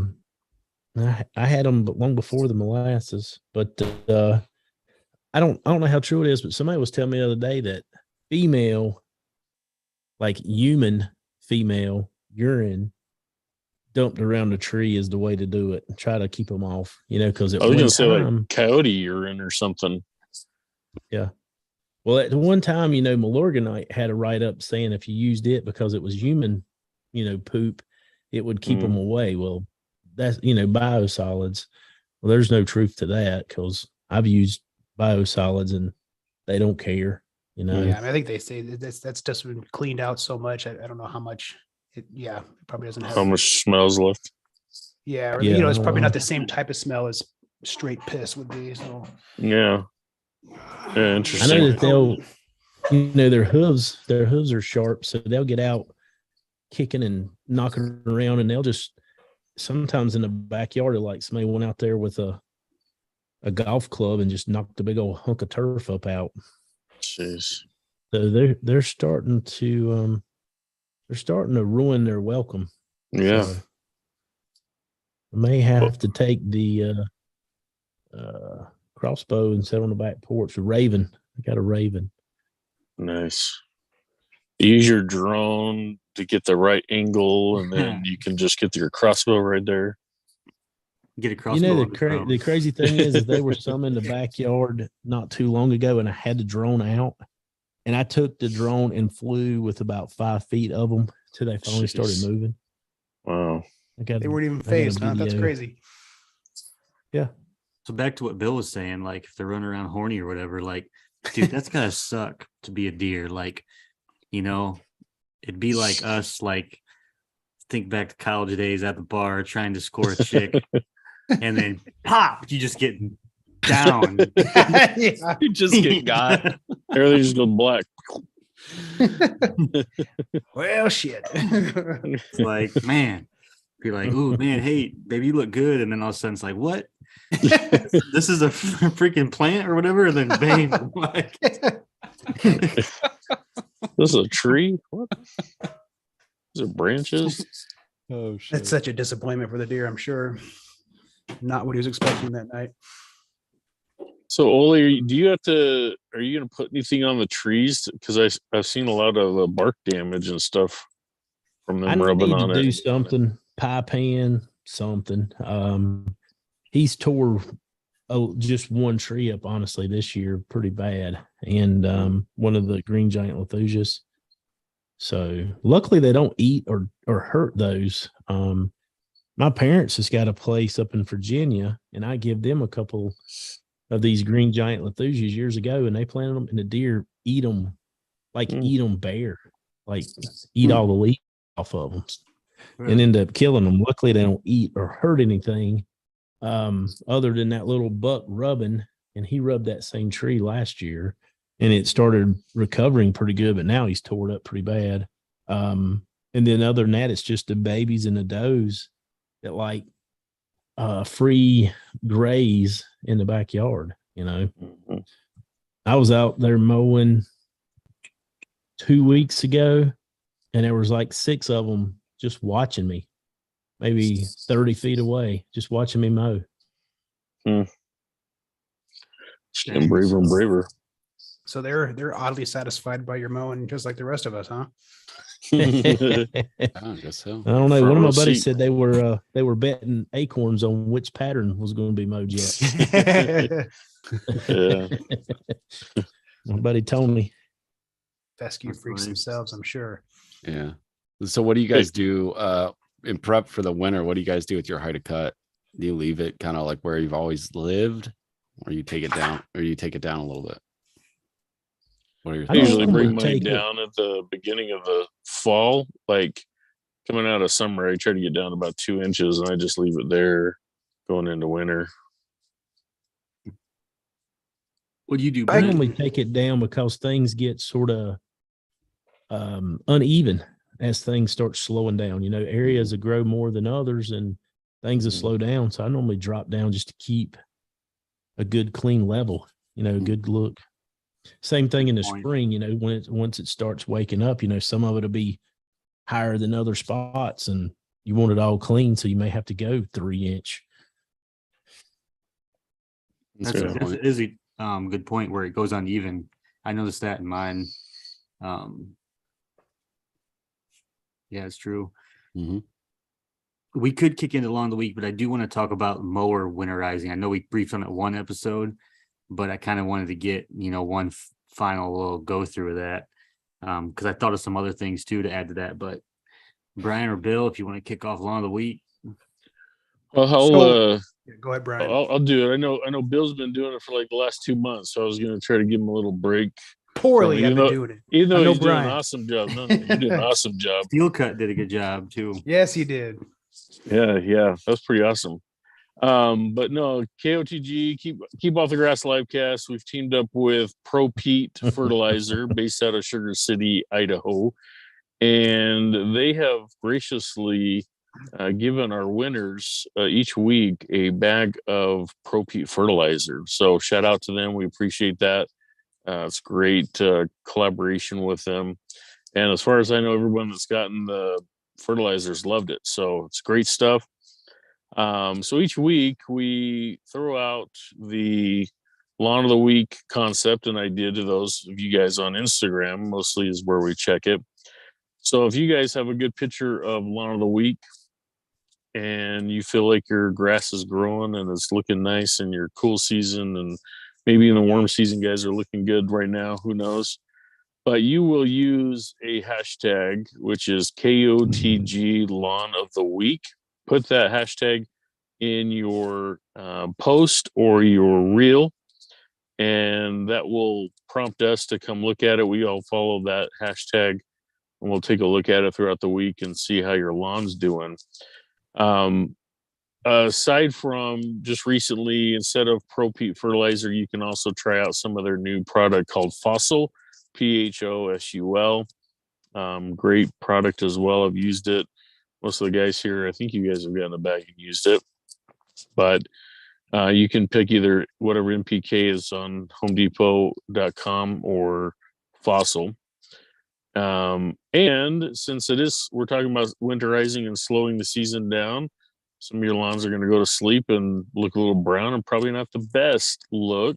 had them long before the molasses, but I don't know how true it is, but somebody was telling me the other day that female, like human female urine dumped around the tree is the way to do it. Try to keep them off, because I was going to say like coyote urine or something. Yeah. Well, at one time, Milorganite had a write-up saying if you used it because it was human, poop, it would keep them away. Well, that's, biosolids. Well, there's no truth to that because I've used biosolids and they don't care, Yeah, I think they say that's just been cleaned out so much. I don't know how much it probably doesn't have how much smells left. Yeah, or, it's probably not the same type of smell as straight piss would be. So yeah, interesting. I know that they'll, their hooves are sharp, so they'll get out kicking and knocking around, and they'll just sometimes in the backyard, like somebody went out there with a golf club and just knocked a big old hunk of turf up out. Jeez. So they're starting to ruin their welcome. Yeah. So I may have to take the crossbow and sit on the back porch. A raven. I got a raven. Nice. Use your drone to get the right angle, and then you can just get your crossbow right there. Get a crossbow. The crazy thing is there were some in the backyard not too long ago, and I had the drone out, and I took the drone and flew with about 5 feet of them till they finally started moving. Wow. They weren't even phased, huh? That's crazy. Yeah. So back to what Bill was saying, like if they're running around horny or whatever, like, dude, that's gotta suck to be a deer. Like, it'd be like us, like, think back to college days at the bar trying to score a chick, and then pop, you just get down. Yeah. You just get got. Everything just goes black. Well, shit. It's like, man, Be like, "Ooh, man, hey, baby, you look good," and then all of a sudden it's like, "What? This is a freaking plant or whatever." And then bang, like, This is a tree. What? These are branches. Oh shit. It's such a disappointment for the deer, I'm sure. Not what he was expecting that night. So, Olee, do you have to? Are you going to put anything on the trees? Because I've seen a lot of bark damage and stuff from I them rubbing need to on do it. something. Pie pan, something. He's tore just one tree up, honestly, this year pretty bad, and one of the green giant Lethusias. So luckily they don't eat or hurt those. My parents has got a place up in Virginia, and I give them a couple of these green giant Lethusias years ago, and they planted them, and the deer eat them, like eat them bare, like eat all the leaves off of them, and end up killing them. Luckily, they don't eat or hurt anything, other than that little buck rubbing, and he rubbed that same tree last year, and it started recovering pretty good, but now he's tore it up pretty bad. And then other than that, it's just the babies and the does that like free graze in the backyard. I was out there mowing 2 weeks ago, and there was like 6 of them just watching me, maybe 30 feet away, just watching me mow. Getting braver and braver. So they're oddly satisfied by your mowing, just like the rest of us, huh? I guess so. I don't know. Front One of my row buddies seat. said they were betting acorns on which pattern was going to be mowed yet. Yeah. My buddy Tony. Fescue That's freaks nice. themselves, I'm sure. Yeah. So what do you guys do in prep for the winter? What do you guys do with your height of cut? Do you leave it kind of like where you've always lived, or you take it down, a little bit? What are your I don't usually bring normally mine take it. down at the beginning of the fall, like coming out of summer. I try to get down about 2 inches, and I just leave it there going into winter. what do you do, I Brent? normally take it down because things get sort of uneven as things start slowing down. Areas that grow more than others, and things that slow down. So I normally drop down just to keep a good clean level, a good look. Same thing in the Point. spring, once it starts waking up, some of it'll be higher than other spots, and you want it all clean, so you may have to go 3-inch. That's a good That's point. is a good point where it goes uneven. I noticed that in mine. Yeah, it's true. Mhm. We could kick into Lawn of the Week, but I do want to talk about mower winterizing. I know we briefed on it one episode, but I kind of wanted to get, one final little go through of that. Because I thought of some other things too to add to that. But Brian or Bill, if you want to kick off Lawn of the Week. Well, Yeah, go ahead, Brian. I'll do it. I know Bill's been doing it for like the last 2 months, so I was going to try to give him a little break. Poorly, So, I've been doing it. Even I though know he's doing Brian. an awesome job. No, you're doing an awesome job. Steel Cut did a good job too. Yes, he did. Yeah, that was pretty awesome. But no, KOTG, keep off the grass livecast. We've teamed up with Pro Pete Fertilizer based out of Sugar City, Idaho, and they have graciously given our winners each week a bag of Pro Pete fertilizer. So shout out to them. We appreciate that. It's great collaboration with them. And as far as I know, everyone that's gotten the fertilizers loved it. So it's great stuff. So each week we throw out the Lawn of the Week concept, and idea to those of you guys on Instagram, mostly is where we check it. So if you guys have a good picture of Lawn of the Week and you feel like your grass is growing and it's looking nice in your cool season, and maybe in the warm season, guys are looking good right now, who knows? But you will use a hashtag, which is KOTG Lawn of the Week. Put that hashtag in your post or your reel, and that will prompt us to come look at it. We all follow that hashtag, and we'll take a look at it throughout the week and see how your lawn's doing. Aside from just recently, instead of Pro Pete fertilizer, you can also try out some of their new product called Fossil, PHOSUL. Great product as well. I've used it most of the guys here, I think you guys have gotten a bag and used it. But you can pick either whatever NPK is on homedepot.com or Fossil. And since we're talking about winterizing and slowing the season down, some of your lawns are going to go to sleep and look a little brown and probably not the best look.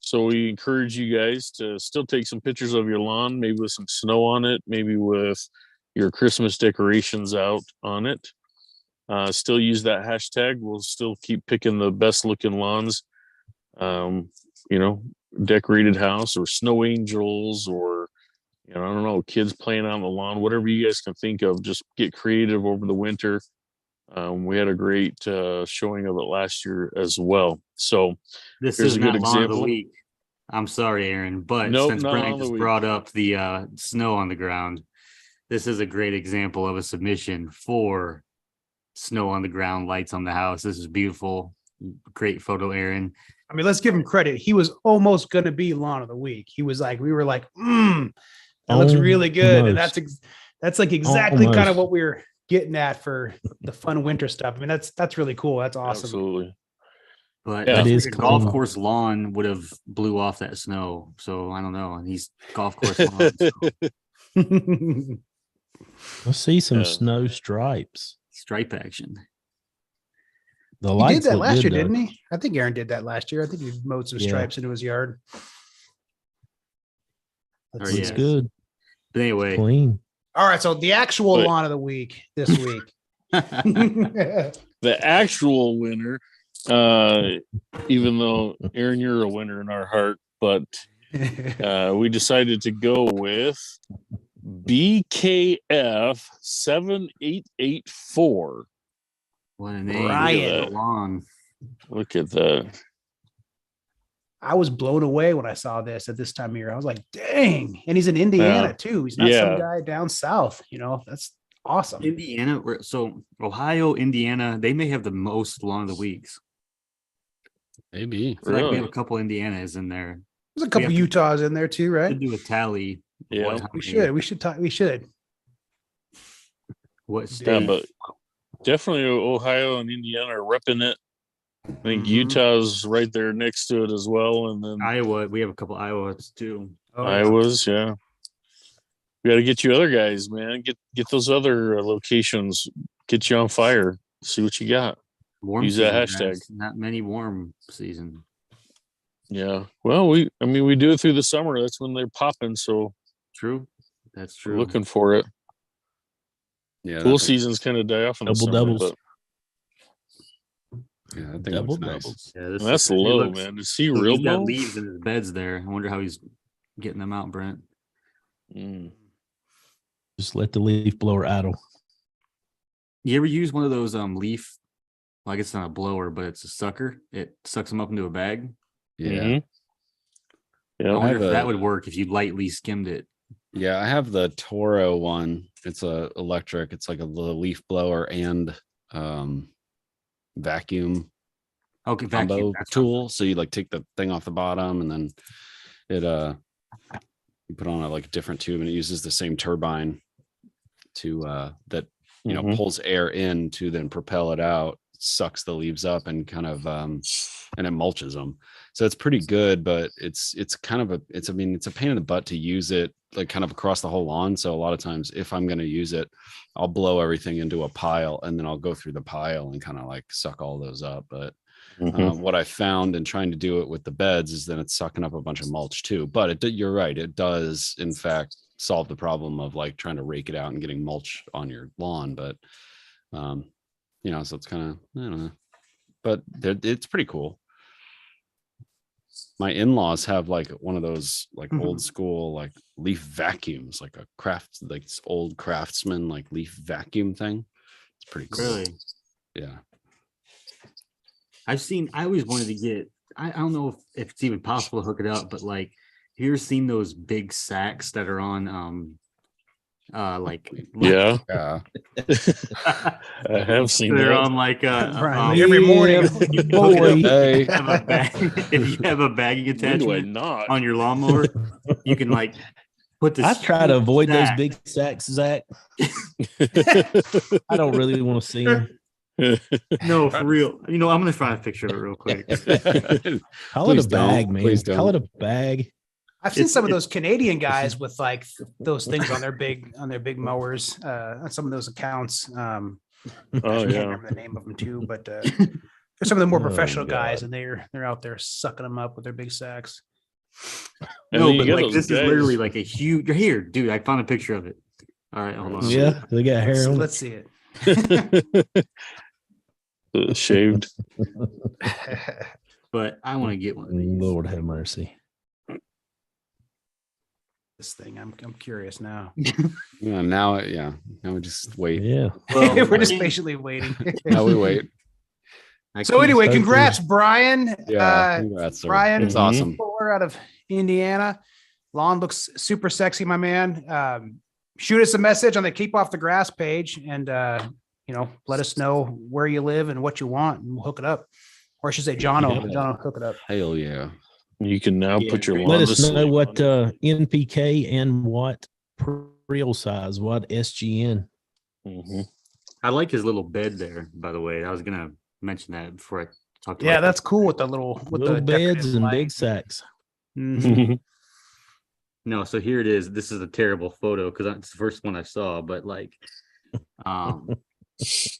So we encourage you guys to still take some pictures of your lawn, maybe with some snow on it, maybe with your Christmas decorations out on it. Still use that hashtag. We'll still keep picking the best looking lawns, decorated house or snow angels or, I don't know, kids playing on the lawn, whatever you guys can think of. Just get creative over the winter. We had a great showing of it last year as well. So This here's is a good not lawn of the example. week. I'm sorry, Aaron, but Nope, since not Brian on the just week. brought up the snow on the ground, this is a great example of a submission for snow on the ground, lights on the house. This is beautiful. Great photo, Aaron. I mean, let's give him credit. He was almost going to be lawn of the week. He was like, we were like, that looks really good. And that's like exactly kind of what we were getting at for the fun winter stuff. I mean, that's really cool. That's awesome. Absolutely. But Yeah. I It think is a golf clean. course lawn would have blew off that snow. So I don't know. And he's golf course lawn. So I see some Yeah. snow stripes. stripe action. The He lights did that look last year, good, though. didn't he? I think Aaron did that last year. I think he mowed some Yeah. stripes into his yard. Or Looks yeah. good, But anyway, clean. All right. So the actual But- lawn of the week this week. The actual winner, even though Aaron, you're a winner in our heart, but we decided to go with BKF 7884. what a name. Brian. Look at that lawn. Look at that. I was blown away when I saw this at this time of year. I was like, dang. And he's in Indiana Yeah. too. He's not Yeah. some guy down south. That's awesome. Indiana, so Ohio, Indiana, they may have the most lawn of the weeks. Maybe. I feel like we Really? have a couple Indianas in there. There's a couple have to- Utahs in there too, To right? do a tally. of Yeah. what, how We many- should. We should. What Yeah, state? but definitely Ohio and Indiana are repping it. I think Mhm. Utah's right there next to it as well. And then Iowa, we have a couple Iowas too. Oh, Iowa's, yeah. We got to get you other guys, man. Get those other locations. Get you on fire. See what you got. Warm Use that season, hashtag. guys. Not many warm season. Yeah. Well, we do it through the summer. That's when they're popping. So True. That's we're true. looking for it. Yeah. Pool that's- seasons kind of die off in the Double summer, doubles. but Yeah, that thing Double looks nice. doubles. Yeah, this that's he low, looks- man. Is he he's real got low? leaves in his beds there. I wonder how he's getting them out, Brent. Mm. Just let the leaf blower idle. You ever use one of those leaf? Well, I guess it's not a blower, but it's a sucker. It sucks them up into a bag. Yeah. Mhm. I Yeah. wonder have if that a- would work if you lightly skimmed it. Yeah. I have the Toro one. It's a electric. It's like a little leaf blower and vacuum Okay, combo vacuum. That's tool. So you like take the thing off the bottom and then it you put on a different tube and it uses the same turbine to that Mhm. pulls air in to then propel it out, sucks the leaves up and kind of and it mulches them. So it's pretty good, but it's kind of it's a pain in the butt to use it like kind of across the whole lawn. So a lot of times if I'm going to use it, I'll blow everything into a pile and then I'll go through the pile and kind of like suck all those up. But Mhm. what I found in trying to do it with the beds is that it's sucking up a bunch of mulch too. But you're right. It does, in fact, solve the problem of like trying to rake it out and getting mulch on your lawn. But, so it's kind of, I don't know, but it's pretty cool. My in-laws have like one of those like old school like leaf vacuums, like a old craftsman like leaf vacuum thing. It's pretty cool. Really? Yeah. I always wanted to get, I don't know if it's even possible to hook it up, but like, have you ever seen those big sacks that are on, Yeah. Yeah. I have seen they're that. on like, Brian, every morning. you Boy. hook it up, Hey. you have a bag, if you have a bagging When do I attachment not? on your lawnmower, you can like Put this. I try to avoid those Zach. big sacks, Zach. I don't really want to see them. No, for real. You know, I'm gonna find a picture of it real quick. Call Please it a bag, don't. man. Please Call it don't. a bag. I've seen It's- some of those Canadian guys with like those things on their big mowers. On some of those accounts. Oh I can't yeah. remember the name of them too, but there's some of the more Oh, professional guys, God. and they're out there sucking them up with their big sacks. And No, then you but get like those this is guys- literally like a huge. Here, dude, I found a picture of it. All right, hold on. Yeah, they got hair on. Let's see it. Shaved. But I want to get one of these. Lord have mercy. This thing, I'm curious now. Now we just wait. Yeah. Well, We're just I- patiently waiting. Now we wait. I So can't- anyway, Thank you. congrats, Brian. Yeah, congrats, sir. Brian, It's awesome. Fuller out of Indiana. Lawn looks super sexy, my man. Shoot us a message on the Keep Off the Grass page, and let us know where you live and what you want, and we'll hook it up. Or I should say, John will hook it up. Hell yeah. You can now Yeah, put your great. lawn Let to us know sleep what on it. NPK and what real size, what SGN. Mhm. I like his little bed there, by the way. I was gonna mention that before I talked about Yeah, that. that's cool with the little Little beds decorative and light. big sacks. Mhm. No, so here it is. This is a terrible photo because it's the first one I saw, but like it's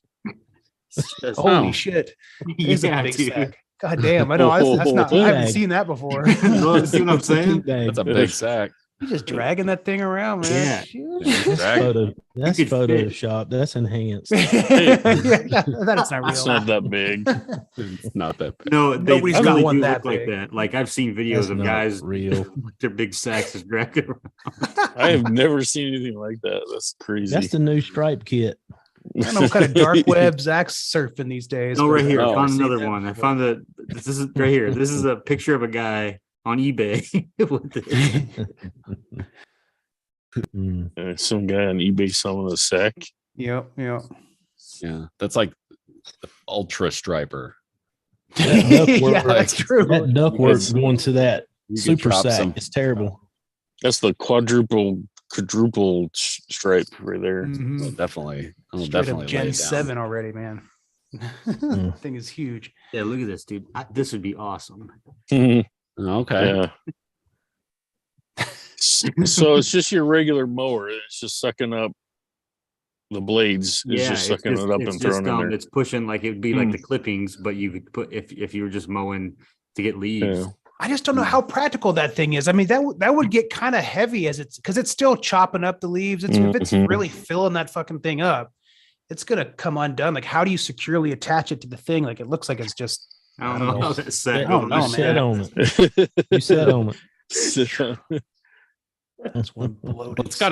just- Holy shit! It's yeah, a big dude. sack. God damn! I know that's not. I haven't seen that before. No, see what I'm saying? That's a big sack. You're just dragging that thing around, man. Yeah. Shoot. That's Drag- That's could fit. Photoshop. That's enhanced. Yeah, that's not real. It's not that big. It's not that big. No, they Nobody's got really one do that look like big. that. Like I've seen videos That's of not guys real. with their big sacks is dragging around. I have never seen anything like that. That's crazy. That's the new stripe kit. I don't know what kind of dark web Zach's surfing these days. No, but right here. I Oh, found I've seen another that one. I before. found this is right here. This is a picture of a guy on eBay with it. Mm. Some guy on eBay selling a sack. Yep. Yeah. That's like the ultra striper. duckworth, Yeah, that's true. That duckworth going to that You could super drop sack. some- It's terrible. That's the quadruple stripe right there. Mhm. I'll definitely lay Straight up it Gen down. 7 already, man. Thing is huge. Yeah, look at this, dude. This would be awesome. Okay. Yeah. So it's just your regular mower. It's just sucking up the blades. It's just sucking it up and throwing it in there. It's pushing like it would be like Hmm. the clippings, but you could put if you were just mowing to get leaves. Yeah. I just don't know how practical that thing is. I mean, that would get kind of heavy as it's because it's still chopping up the leaves. If it's Mhm. really filling that fucking thing up, it's gonna come undone. Like, how do you securely attach it to the thing? Like, it looks like it's just. I don't know how that set I don't know, You man. sat on it. You sat on it. That's one. Bloated. It's got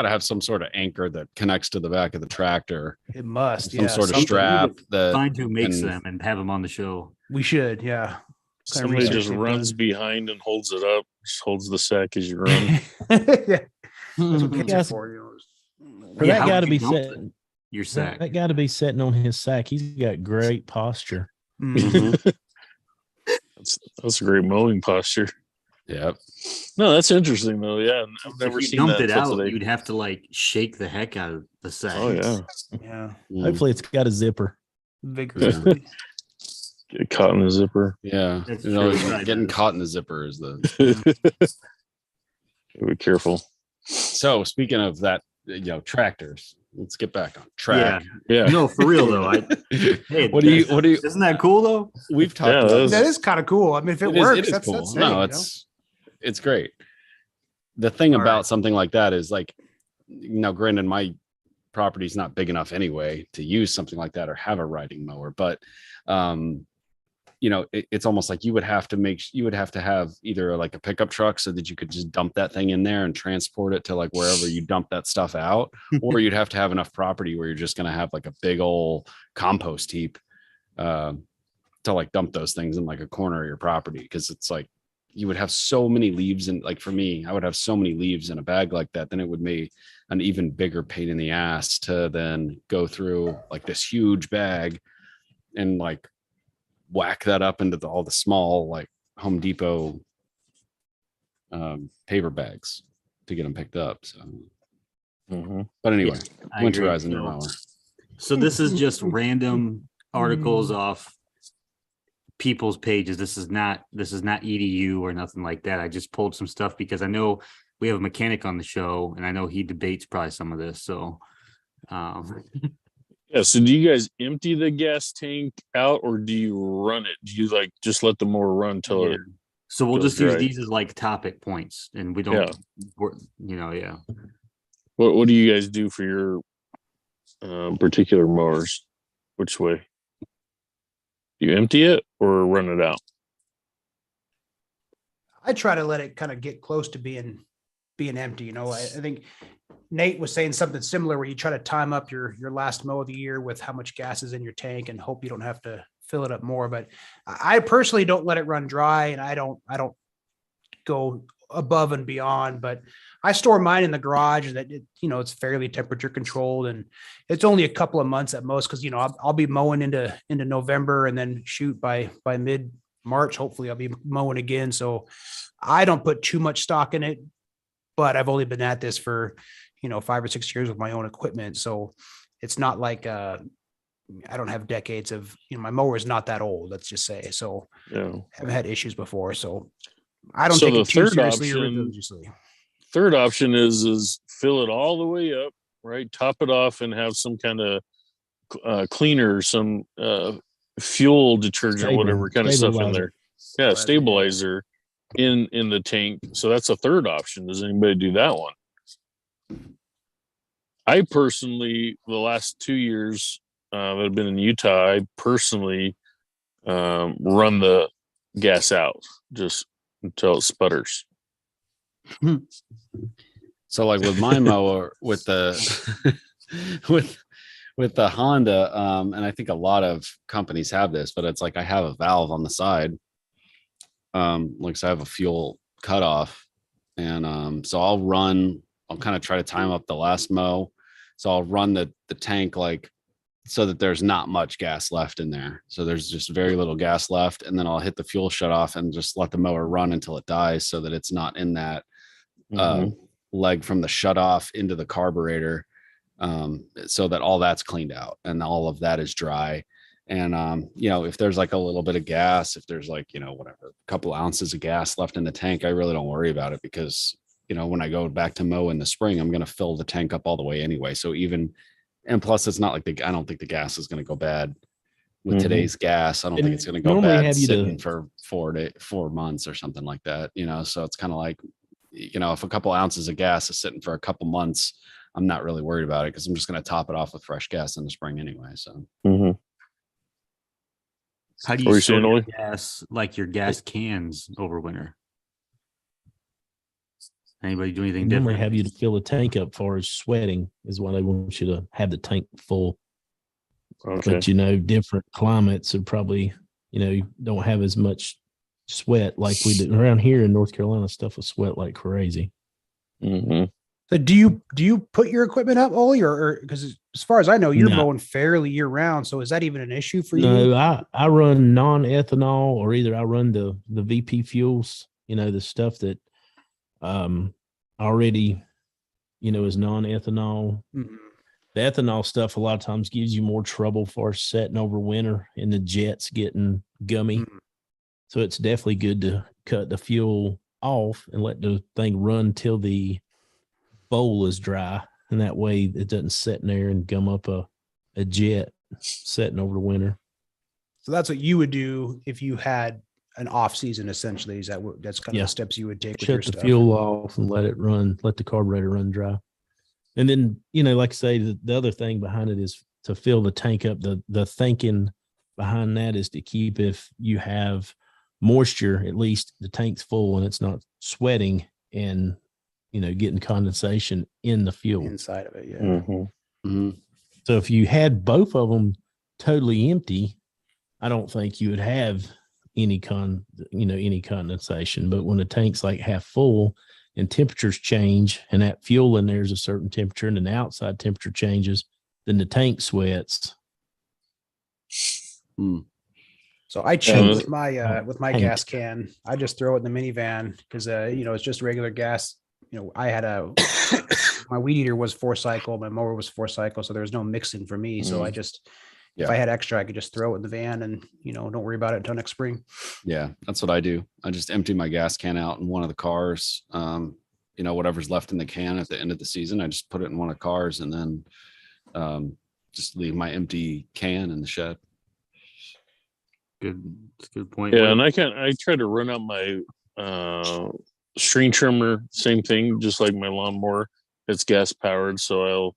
to have some sort of anchor that connects to the back of the tractor. It must. Some Yeah, sort of something. strap that Find who makes and- them and have them on the show. We should. Yeah. Somebody research just they've runs done. behind and holds it up. Just holds the sack as you run. Yeah. That's what kids are Yes. for. For Yeah, that how guy would to you be dump sitting, Your sack. that guy to be sitting on his sack, he's got great posture. Mhm. That's a great mowing posture. Yep. No, that's interesting though. Yeah, I've If never you seen dumped that it until out, today. you'd have to like shake the heck out of the sack. Oh yeah, Yeah. Hopefully, it's got a zipper. Vigorously. get caught in the zipper. Yeah. That's You know, true. getting caught in the zipper is the. Be careful. So speaking of that, tractors. Let's get back on track. Yeah, No, for real though. Hey, What do you? Isn't that cool though? We've talked Yeah, about that That is kind of cool. I mean, if it, It is- works, it is that's cool. that's No, it, it's great. The thing All about right. something like that is like, granted, my property's not big enough anyway to use something like that or have a riding mower, but it's almost like you would have to have either like a pickup truck so that you could just dump that thing in there and transport it to like wherever you dump that stuff out, or you'd have to have enough property where you're just going to have like a big old compost heap to like dump those things in like a corner of your property, because it's like you would have so many leaves, and like for me, I would have so many leaves in a bag like that, then it would be an even bigger pain in the ass to then go through like this huge bag and like whack that up into all the small like Home Depot paper bags to get them picked up. So, Mhm. but anyway, I agree. winterizing your mower. So this is just random articles off people's pages. This is not EDU or nothing like that. I just pulled some stuff because I know we have a mechanic on the show, and I know he debates probably some of this. So, Yeah. So do you guys empty the gas tank out, or do you run it? Do you like just let the mower run till yeah. it? So we'll Feels just use right. these as like topic points, and we don't, yeah. What do you guys do for your particular mowers? Which way? Do you empty it or run it out? I try to let it kind of get close to being empty. You know, I think Nate was saying something similar where you try to time up your last mow of the year with how much gas is in your tank and hope you don't have to fill it up more. But I personally don't let it run dry, and I don't go above and beyond, but I store mine in the garage, and it's fairly temperature controlled, and it's only a couple of months at most. Cause I'll be mowing into November, and then shoot by mid March, hopefully I'll be mowing again. So I don't put too much stock in it, but I've only been at this for, 5 or 6 years with my own equipment. So it's not like, I don't have decades of, my mower is not that old, let's just say. So Yeah. I've had issues before. So I don't So take the it too third seriously or option- religiously. Third option is fill it all the way up, right? Top it off and have some kind of cleaner, some fuel detergent, whatever kind of stuff in there. Yeah, stabilizer in the tank. So that's a third option. Does anybody do that one? I personally, the last 2 years that I've been in Utah, I personally run the gas out just until it sputters. So like with my mower, with the with the Honda, and I think a lot of companies have this, but it's like I have a valve on the side. Like so I have a fuel cutoff, and so I'll kind of try to time up the last mow. So I'll run the tank like so that there's not much gas left in there. So there's just very little gas left, and then I'll hit the fuel shut off and just let the mower run until it dies, so that it's not in that leg from the shut off into the carburetor, so that all that's cleaned out and all of that is dry. And if there's like a little bit of gas, if there's like whatever, a couple ounces of gas left in the tank, I really don't worry about it, because when I go back to mow in the spring, I'm going to fill the tank up all the way anyway. So and plus it's not like I don't think the gas is going to go bad with today's gas. I don't think it's going to go bad sitting for 4 months or something like that, so it's kind of like, if a couple ounces of gas is sitting for a couple months, I'm not really worried about it, because I'm just going to top it off with fresh gas in the spring anyway. So how do you store your gas, like your gas cans over winter? Anybody do anything different? Normally have you to fill the tank up for as sweating is why they want you to have the tank full. Okay. But different climates are probably, don't have as much sweat like we do around here in North Carolina. Stuff will sweat like crazy. So do you put your equipment up, Olee, or because as far as I know, you're mowing fairly year round. So is that even an issue for you? No, I run non-ethanol, or either I run the VP fuels, the stuff that already, is non-ethanol. The ethanol stuff a lot of times gives you more trouble for setting over winter, and the jet's getting gummy. So it's definitely good to cut the fuel off and let the thing run till the bowl is dry. And that way it doesn't sit in there and gum up a jet setting over the winter. So that's what you would do if you had an off season, essentially. That's kind of the steps you would take with your Shut the stuff. fuel off and let it run, let the carburetor run dry. And then, like I say, the other thing behind it is to fill the tank up. The thinking behind that is to keep, if you have moisture, at least the tank's full and it's not sweating and, getting condensation in the fuel. Inside of it, yeah. So if you had both of them totally empty, I don't think you would have any condensation. But when the tank's like half full and temperatures change, and that fuel in there is a certain temperature, and then the outside temperature changes, then the tank sweats. So I cheat with my gas can. I just throw it in the minivan because it's just regular gas I had my weed eater was 4-cycle, my mower was 4-cycle, so there was no mixing for me. So I just, if I had extra, I could just throw it in the van and, don't worry about it until next spring. Yeah, that's what I do. I just empty my gas can out in one of the cars. Whatever's left in the can at the end of the season, I just put it in one of the cars and then just leave my empty can in the shed. Good point. Yeah, and I try to run out my string trimmer, same thing, just like my lawnmower. It's gas powered, so I'll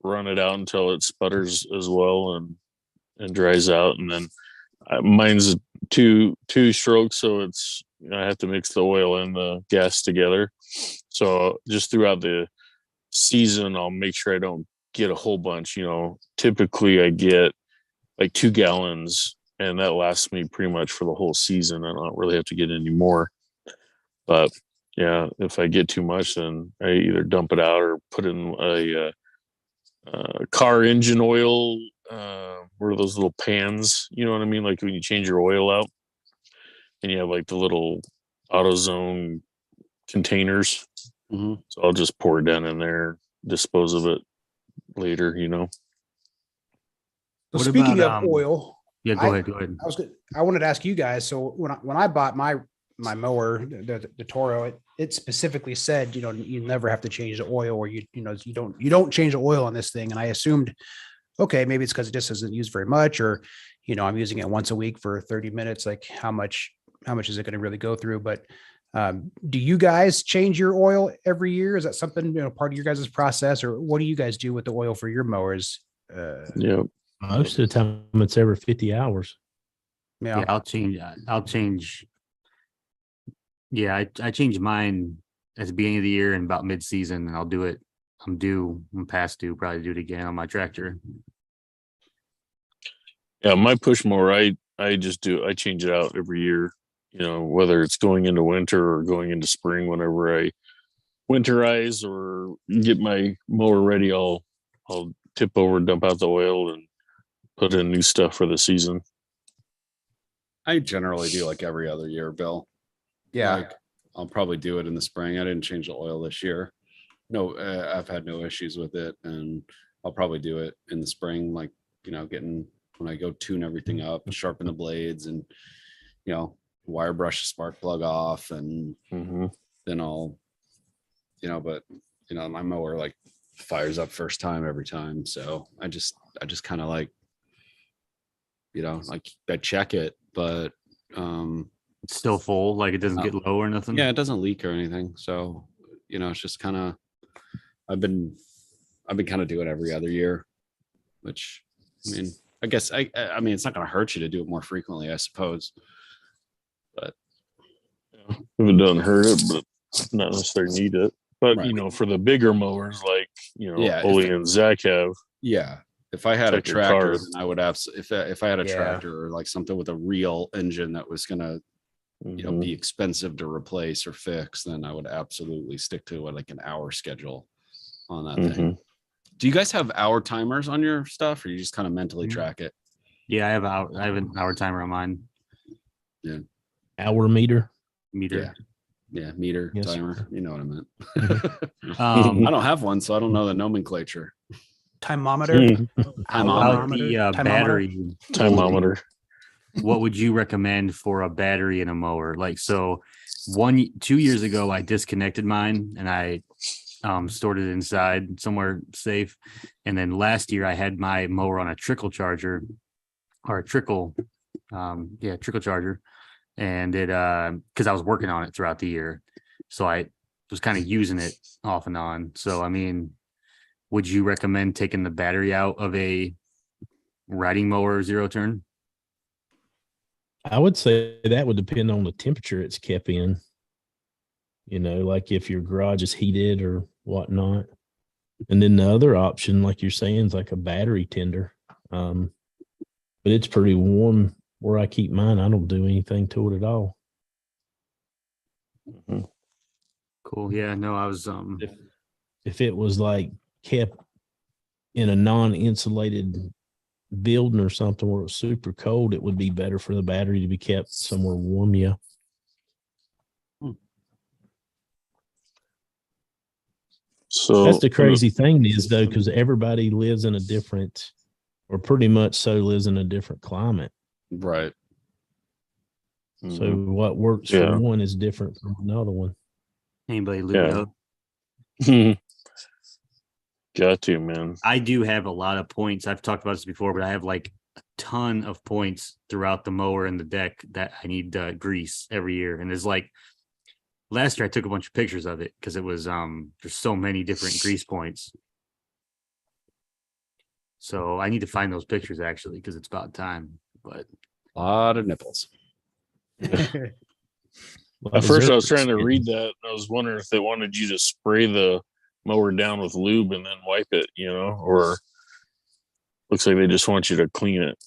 run it out until it sputters as well and dries out, and then mine's two strokes, so it's I have to mix the oil and the gas together. So just throughout the season, I'll make sure I don't get a whole bunch. Typically I get like 2 gallons, and that lasts me pretty much for the whole season. I don't really have to get any more. But yeah, if I get too much, then I either dump it out or put in a car engine oil. What are those little pans? You know what I mean? Like when you change your oil out, and you have like the little AutoZone containers. Mm-hmm. So I'll just pour it down in there, dispose of it later. So speaking about, of oil, yeah, go ahead. I wanted to ask you guys. So when I bought my mower, the Toro, it specifically said, you never have to change the oil, or you don't change the oil on this thing. And I assumed, okay, maybe it's because it just isn't used very much, or, I'm using it once a week for 30 minutes. Like how much is it going to really go through? But do you guys change your oil every year? Is that something, part of your guys' process, or what do you guys do with the oil for your mowers? Yeah. Most of the time it's every 50 hours. Yeah. I'll change. Yeah, I change mine at the beginning of the year and about mid-season, and I'll do it. I'm past due, probably do it again on my tractor. Yeah, my push mower, I change it out every year, whether it's going into winter or going into spring. Whenever I winterize or get my mower ready, I'll tip over, dump out the oil, and put in new stuff for the season. I generally do like every other year, Bill. Yeah. Like, I'll probably do it in the spring. I didn't change the oil this year. No, I've had no issues with it, and I'll probably do it in the spring, like, getting when I go tune everything up, sharpen the blades, and, wire brush the spark plug off, and then I'll, but, my mower like fires up first time every time. So I just kind of like, like I check it, but It's still full, like it doesn't get low or nothing. yeah, it doesn't leak or anything. So, it's just kind of, I've been kind of doing every other year, which, I guess I mean, it's not going to hurt you to do it more frequently, I suppose. But if it doesn't hurt it, but not necessarily need it. But right. For the bigger mowers, like Olee and Zach have. Yeah, if I had a Check your tractor, car. then I would have. If I had a tractor or like something with a real engine that was going to, be expensive to replace or fix, then I would absolutely stick to like an hour schedule on that thing. Do you guys have hour timers on your stuff, or you just kind of mentally track it? Yeah, I have an hour timer on mine. Yeah. Hour meter. Yeah, meter, Yes, timer. sir. You know what I meant. Um, I don't have one, so I don't know the nomenclature. Timeometer. about the Timeometer? battery. Timeometer. What would you recommend for a battery in a mower? Like, so 2 years ago, I disconnected mine and I stored it inside somewhere safe. And then last year I had my mower on a trickle charger or a trickle charger. And it, cause I was working on it throughout the year. So I was kind of using it off and on. So, would you recommend taking the battery out of a riding mower zero turn? I would say that would depend on the temperature it's kept in. Like if your garage is heated or whatnot. And then the other option, like you're saying, is like a battery tender. But it's pretty warm where I keep mine. I don't do anything to it at all. Cool. Yeah, no, I was, If it was like kept in a non-insulated building or something where it was super cold, it would be better for the battery to be kept somewhere warm. Yeah. So That's the crazy thing is though, because everybody lives in a different, or pretty much so lives in a different climate. Right. So what works for one is different from another one. Anybody loot up? Got to, man. I do have a lot of points. I've talked about this before, but I have like a ton of points throughout the mower and the deck that I need grease every year. And there's like last year I took a bunch of pictures of it because it was there's so many different grease points. So I need to find those pictures actually because it's about time. But A lot of nipples. At first, I was trying to read that. I was wondering if they wanted you to spray the mower down with lube and then wipe it, or looks like they just want you to clean it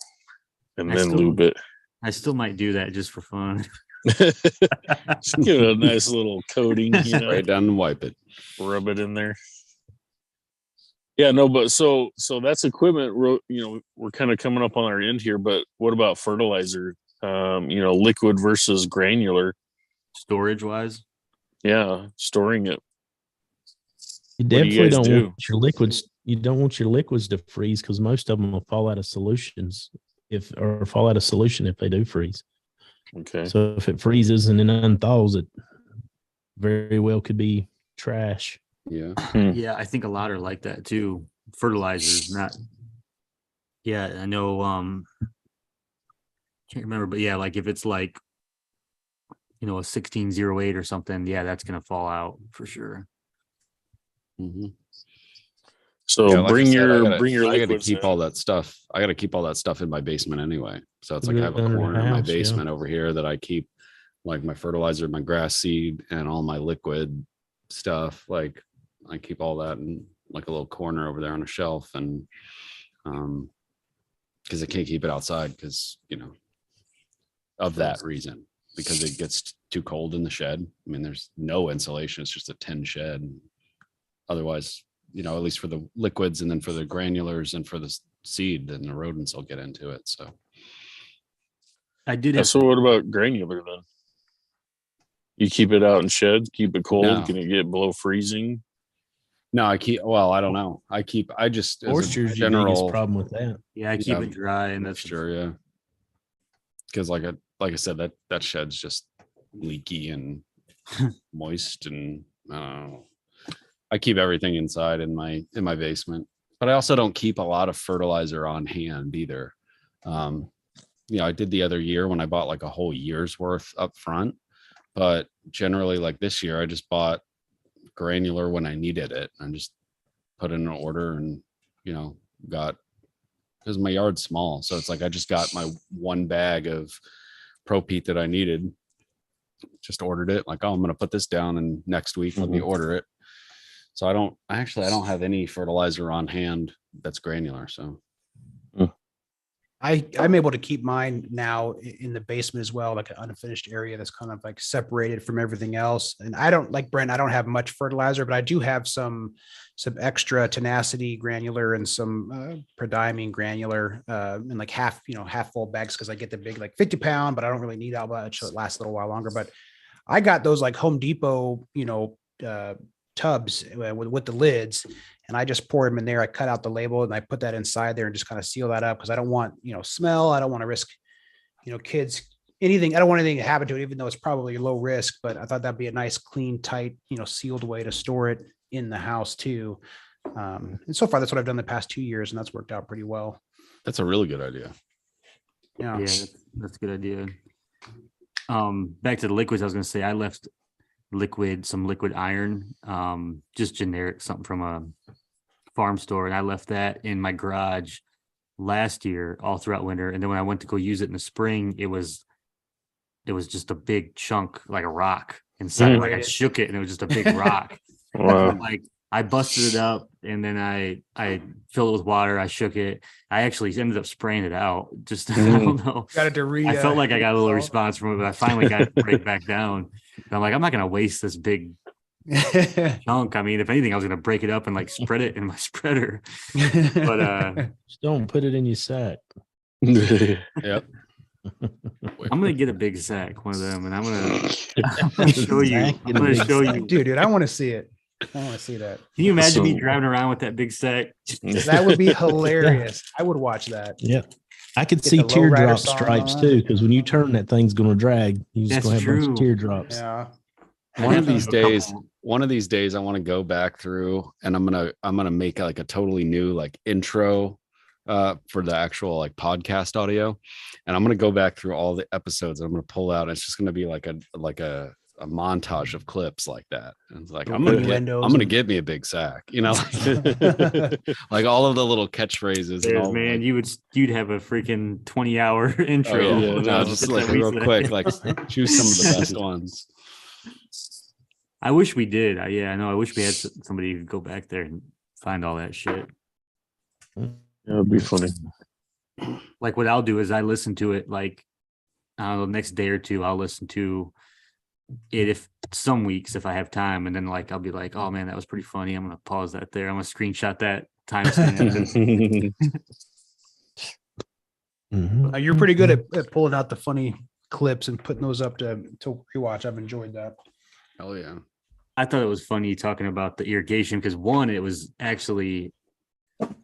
and then lube it. I still might do that just for fun. Just give it a nice little coating, Right down and wipe it. Rub it in there. Yeah, no, but so that's equipment. We're kind of coming up on our end here, but what about fertilizer? Liquid versus granular. Storage wise, yeah, storing it. You definitely don't want your liquids. You don't want your liquids to freeze because most of them will fall out of solutions if they do freeze. Okay. So if it freezes and then unthaws, it very well could be trash. Yeah. Yeah, I think a lot are like that too. Fertilizers, not. Yeah, I know. Can't remember, but yeah, like if it's like, a 1608 or something, yeah, that's gonna fall out for sure. Mm-hmm. So Yeah, like bring I said, your I gotta liquids keep in. all that stuff. I gotta keep all that stuff in my basement anyway. So it's like I have a Under the corner in my house, basement over here that I keep like my fertilizer, my grass seed, and all my liquid stuff. Like I keep all that in like a little corner over there on a shelf, and because I can't keep it outside because of that reason, because it gets too cold in the shed. I mean, there's no insulation. It's just a tin shed. Otherwise, at least for the liquids and then for the granulars and for the seed, then the rodents will get into it. So I did. So what about granular then? You keep it out in shed, keep it cold. No. Can it get below freezing? no, I don't know. I just as a Moisture's your biggest problem with that. Yeah, I keep it dry, and that's sure. Yeah. Because like I said, that shed's just leaky and moist, and I keep everything inside in my basement, but I also don't keep a lot of fertilizer on hand either. I did the other year when I bought like a whole year's worth up front, but generally like this year I just bought granular when I needed it and just put in an order and got, because my yard's small, so it's like I just got my one bag of Pro Pete that I needed, just ordered it, like, oh, I'm gonna put this down and next week let me order it. So I don't have any fertilizer on hand that's granular. So I'm able to keep mine now in the basement as well, like an unfinished area that's kind of like separated from everything else. And I don't, like Brent, I don't have much fertilizer, but I do have some extra tenacity granular and some prodiamine granular and like half full bags, because I get the big like 50-pound, but I don't really need that much, so it lasts a little while longer. But I got those like Home Depot, tubs with the lids, and I just pour them in there. I cut out the label and I put that inside there and just kind of seal that up, because I don't want smell. I don't want to risk kids anything. I don't want anything to happen to it, even though it's probably low risk. But I thought that'd be a nice, clean, tight, sealed way to store it in the house too. And so far that's what I've done the past 2 years, and that's worked out pretty well. that's a really good idea. Yeah, that's a good idea. Back to the liquids, I was gonna say I left some liquid iron, just generic, something from a farm store, and I left that in my garage last year all throughout winter. And then when I went to go use it in the spring, it was just a big chunk, like a rock inside. Like I shook it and it was just a big rock. Wow. Like I busted it up and then I filled it with water. I shook it. I actually ended up spraying it out. Just I don't know. got it to I felt like I got a little response from it, but I finally got it to break back down. And I'm like, I'm not gonna waste this big chunk. I mean, if anything, I was gonna break it up and like spread it in my spreader. But Just don't put it in your sack. Yep. I'm gonna get a big sack, one of them, and I'm gonna show you. I'm gonna show you. Dude, I want to see it. I want to see that. Can you imagine me So- driving around with that big sack? That would be hilarious. I would watch that. Yeah. I could Get see the Lowrider teardrop song stripes on. too, because when you turn, that thing's going to drag. You just That's going to have a bunch true. of teardrops. Yeah. One of these A days, couple- I want to go back through and I'm gonna make like a totally new like intro for the actual like podcast audio, and I'm gonna go back through all the episodes. I'm gonna pull out. And it's just gonna be like a montage of clips like that. And it's like I'm gonna Innuendos get me a big sack, you know, like all of the little catchphrases. And all, Man, like, you'd have a freaking 20-hour intro. oh, yeah. Yeah, No, no, just Get like that real reset. quick, like choose some of the best ones. I wish we did. I know. I wish we had somebody who could go back there and find all that shit. Yeah, it'd be funny. Like what I'll do is I listen to it like I don't know, the next day or two. I'll listen to it if some weeks if I have time, and then like I'll be like, oh man, that was pretty funny. I'm gonna pause that there. I'm gonna screenshot that timestamp. Mhm. You're pretty good at pulling out the funny clips and putting those up to rewatch. I've enjoyed that. Oh yeah. I thought it was funny talking about the irrigation because one, it was actually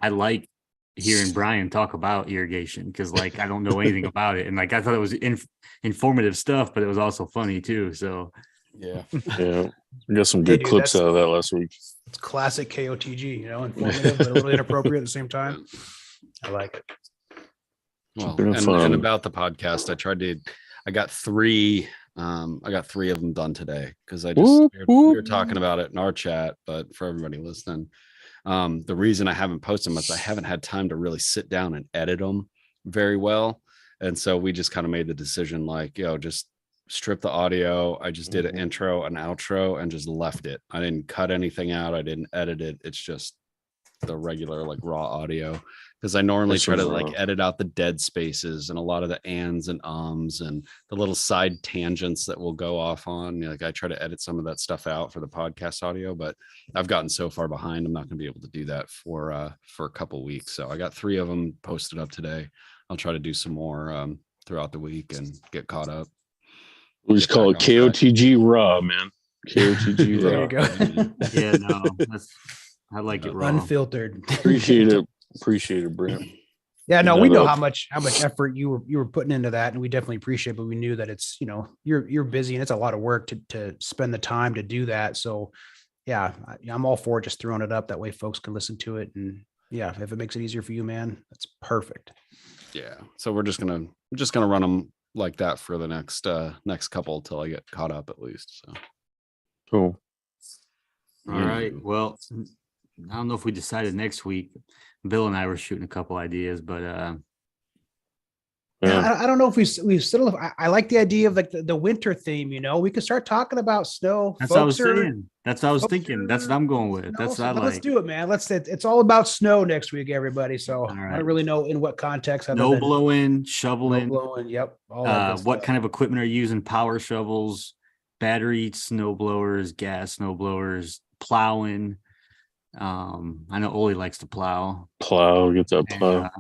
I like hearing Brian talk about irrigation because like I don't know anything about it, and like I thought it was informative stuff, but it was also funny too. So Yeah. Yeah, we got some Hey, good dude, clips that's- out of that last week. It's classic KOTG, you know, informative but a little inappropriate at the same time. I like it. Well, Been and fun. about the podcast, I got three of them done today because Whoop, we were whoop. talking about it in our chat, but for everybody listening, the reason I haven't posted them is I haven't had time to really sit down and edit them very well. And so we just kind of made the decision like, just strip the audio. I just did an intro, an outro, and just left it. I didn't cut anything out. I didn't edit it. It's just the regular like raw audio because I normally That's try to raw. like edit out the dead spaces and a lot of the ands and ums and the little side tangents that will go off on. Like I try to edit some of that stuff out for the podcast audio, but I've gotten so far behind. I'm not going to be able to do that for a couple weeks. So I got 3 of them posted up today. I'll try to do some more throughout the week and get caught up. We just call it Back on track. KOTG Raw, man. KOTG There Raw. you go. yeah, no, I like it raw. Unfiltered. Appreciate it. Appreciate it, Brent. Yeah, no, Put we that know up. how much effort you were putting into that, and we definitely appreciate it, but we knew that it's, you know, you're busy and it's a lot of work to spend the time to do that. So yeah, I'm all for just throwing it up. That way folks can listen to it. And yeah, if it makes it easier for you, man, that's perfect. Yeah. So we're just gonna run them like that for the next couple till I get caught up at least. So Cool. All right. Well, I don't know if we decided next week. Bill and I were shooting a couple ideas, but Yeah. I don't know if we still. I like the idea of like the winter theme. You know, we could start talking about snow. that's what I was Folks are- saying. That's what I was folks thinking. That's what are- I'm going with. No, That's so what I let's like. do it, man. It's all about snow next week, everybody. So I right. don't really know in what context. other No than blowing, snow shoveling. blowing. Yep. All that good What stuff. kind of equipment are you using? Power shovels, battery snow blowers, gas snow blowers, plowing. I know Olee likes to plow. Plow, get that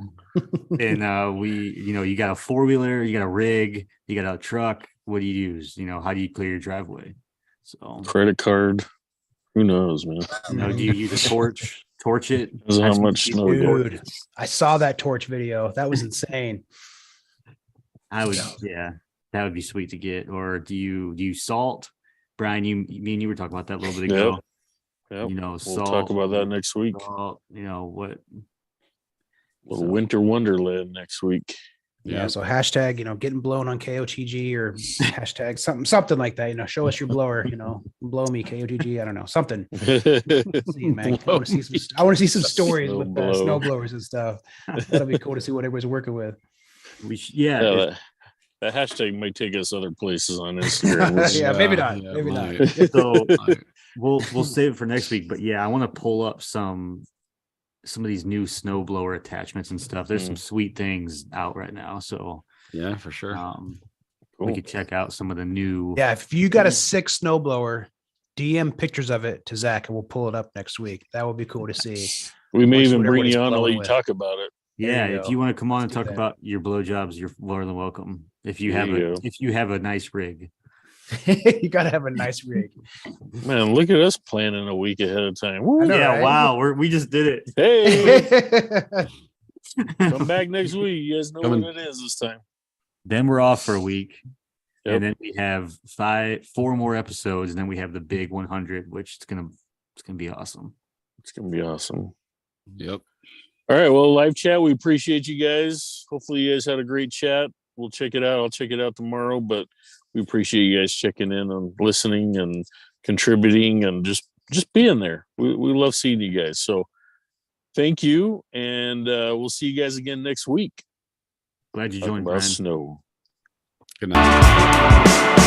And, plow. you got a 4-wheeler, you got a rig, you got a truck. What do you use? How do you clear your driveway? So, Credit card. Who knows, man? do you use a torch it? Depends on how I've seen much people snow you torch Dude, it. I saw that torch video. That was insane. I would, that would be sweet to get. Or do you salt? Brian, me and you were talking about that a little bit ago. Yep. We'll We'll talk about that next week. Salt, what? Little winter wonderland next week. Yeah. So hashtag, getting blown on KOTG or hashtag something like that. Show us your blower. Blow me KOTG. I don't know, something. See, man, I want to see some stories Snow with blow. snow blowers and stuff. That'll be cool to see what everybody's working with. Yeah, that hashtag might take us other places on Instagram. Yeah, maybe not. Maybe not. might. So Might. we'll save it for next week. But yeah, I want to pull up some of these new snowblower attachments and stuff. There's some sweet things out right now. So Yeah, for sure. Cool. we could check out some of the new. Yeah, if you got a 6 snowblower, DM pictures of it to Zach and we'll pull it up next week. That would be cool to see. We may Watch even what bring you everybody's on to let blowing you with. talk about it. Yeah, There you if go. you want to come on and Let's do talk that. about your blowjobs, you're more than welcome. If you There have you go. if you have a nice rig. You got to have a nice rig. Man, look at us planning a week ahead of time. Woo. I know, Yeah, right? wow, we just did it. Hey, come back next week. You guys know Coming. what it is this time. Then we're off for a week. Yep. And then we have 4 more episodes, and then we have the big 100, which it's gonna be awesome. It's gonna be awesome. Yep. All right. Well, live chat. We appreciate you guys. Hopefully, you guys had a great chat. We'll check it out. I'll check it out tomorrow. But we appreciate you guys checking in and listening and contributing and just being there. We love seeing you guys. So thank you, and we'll see you guys again next week. Glad you Talking joined, about Brian. snow. Good night.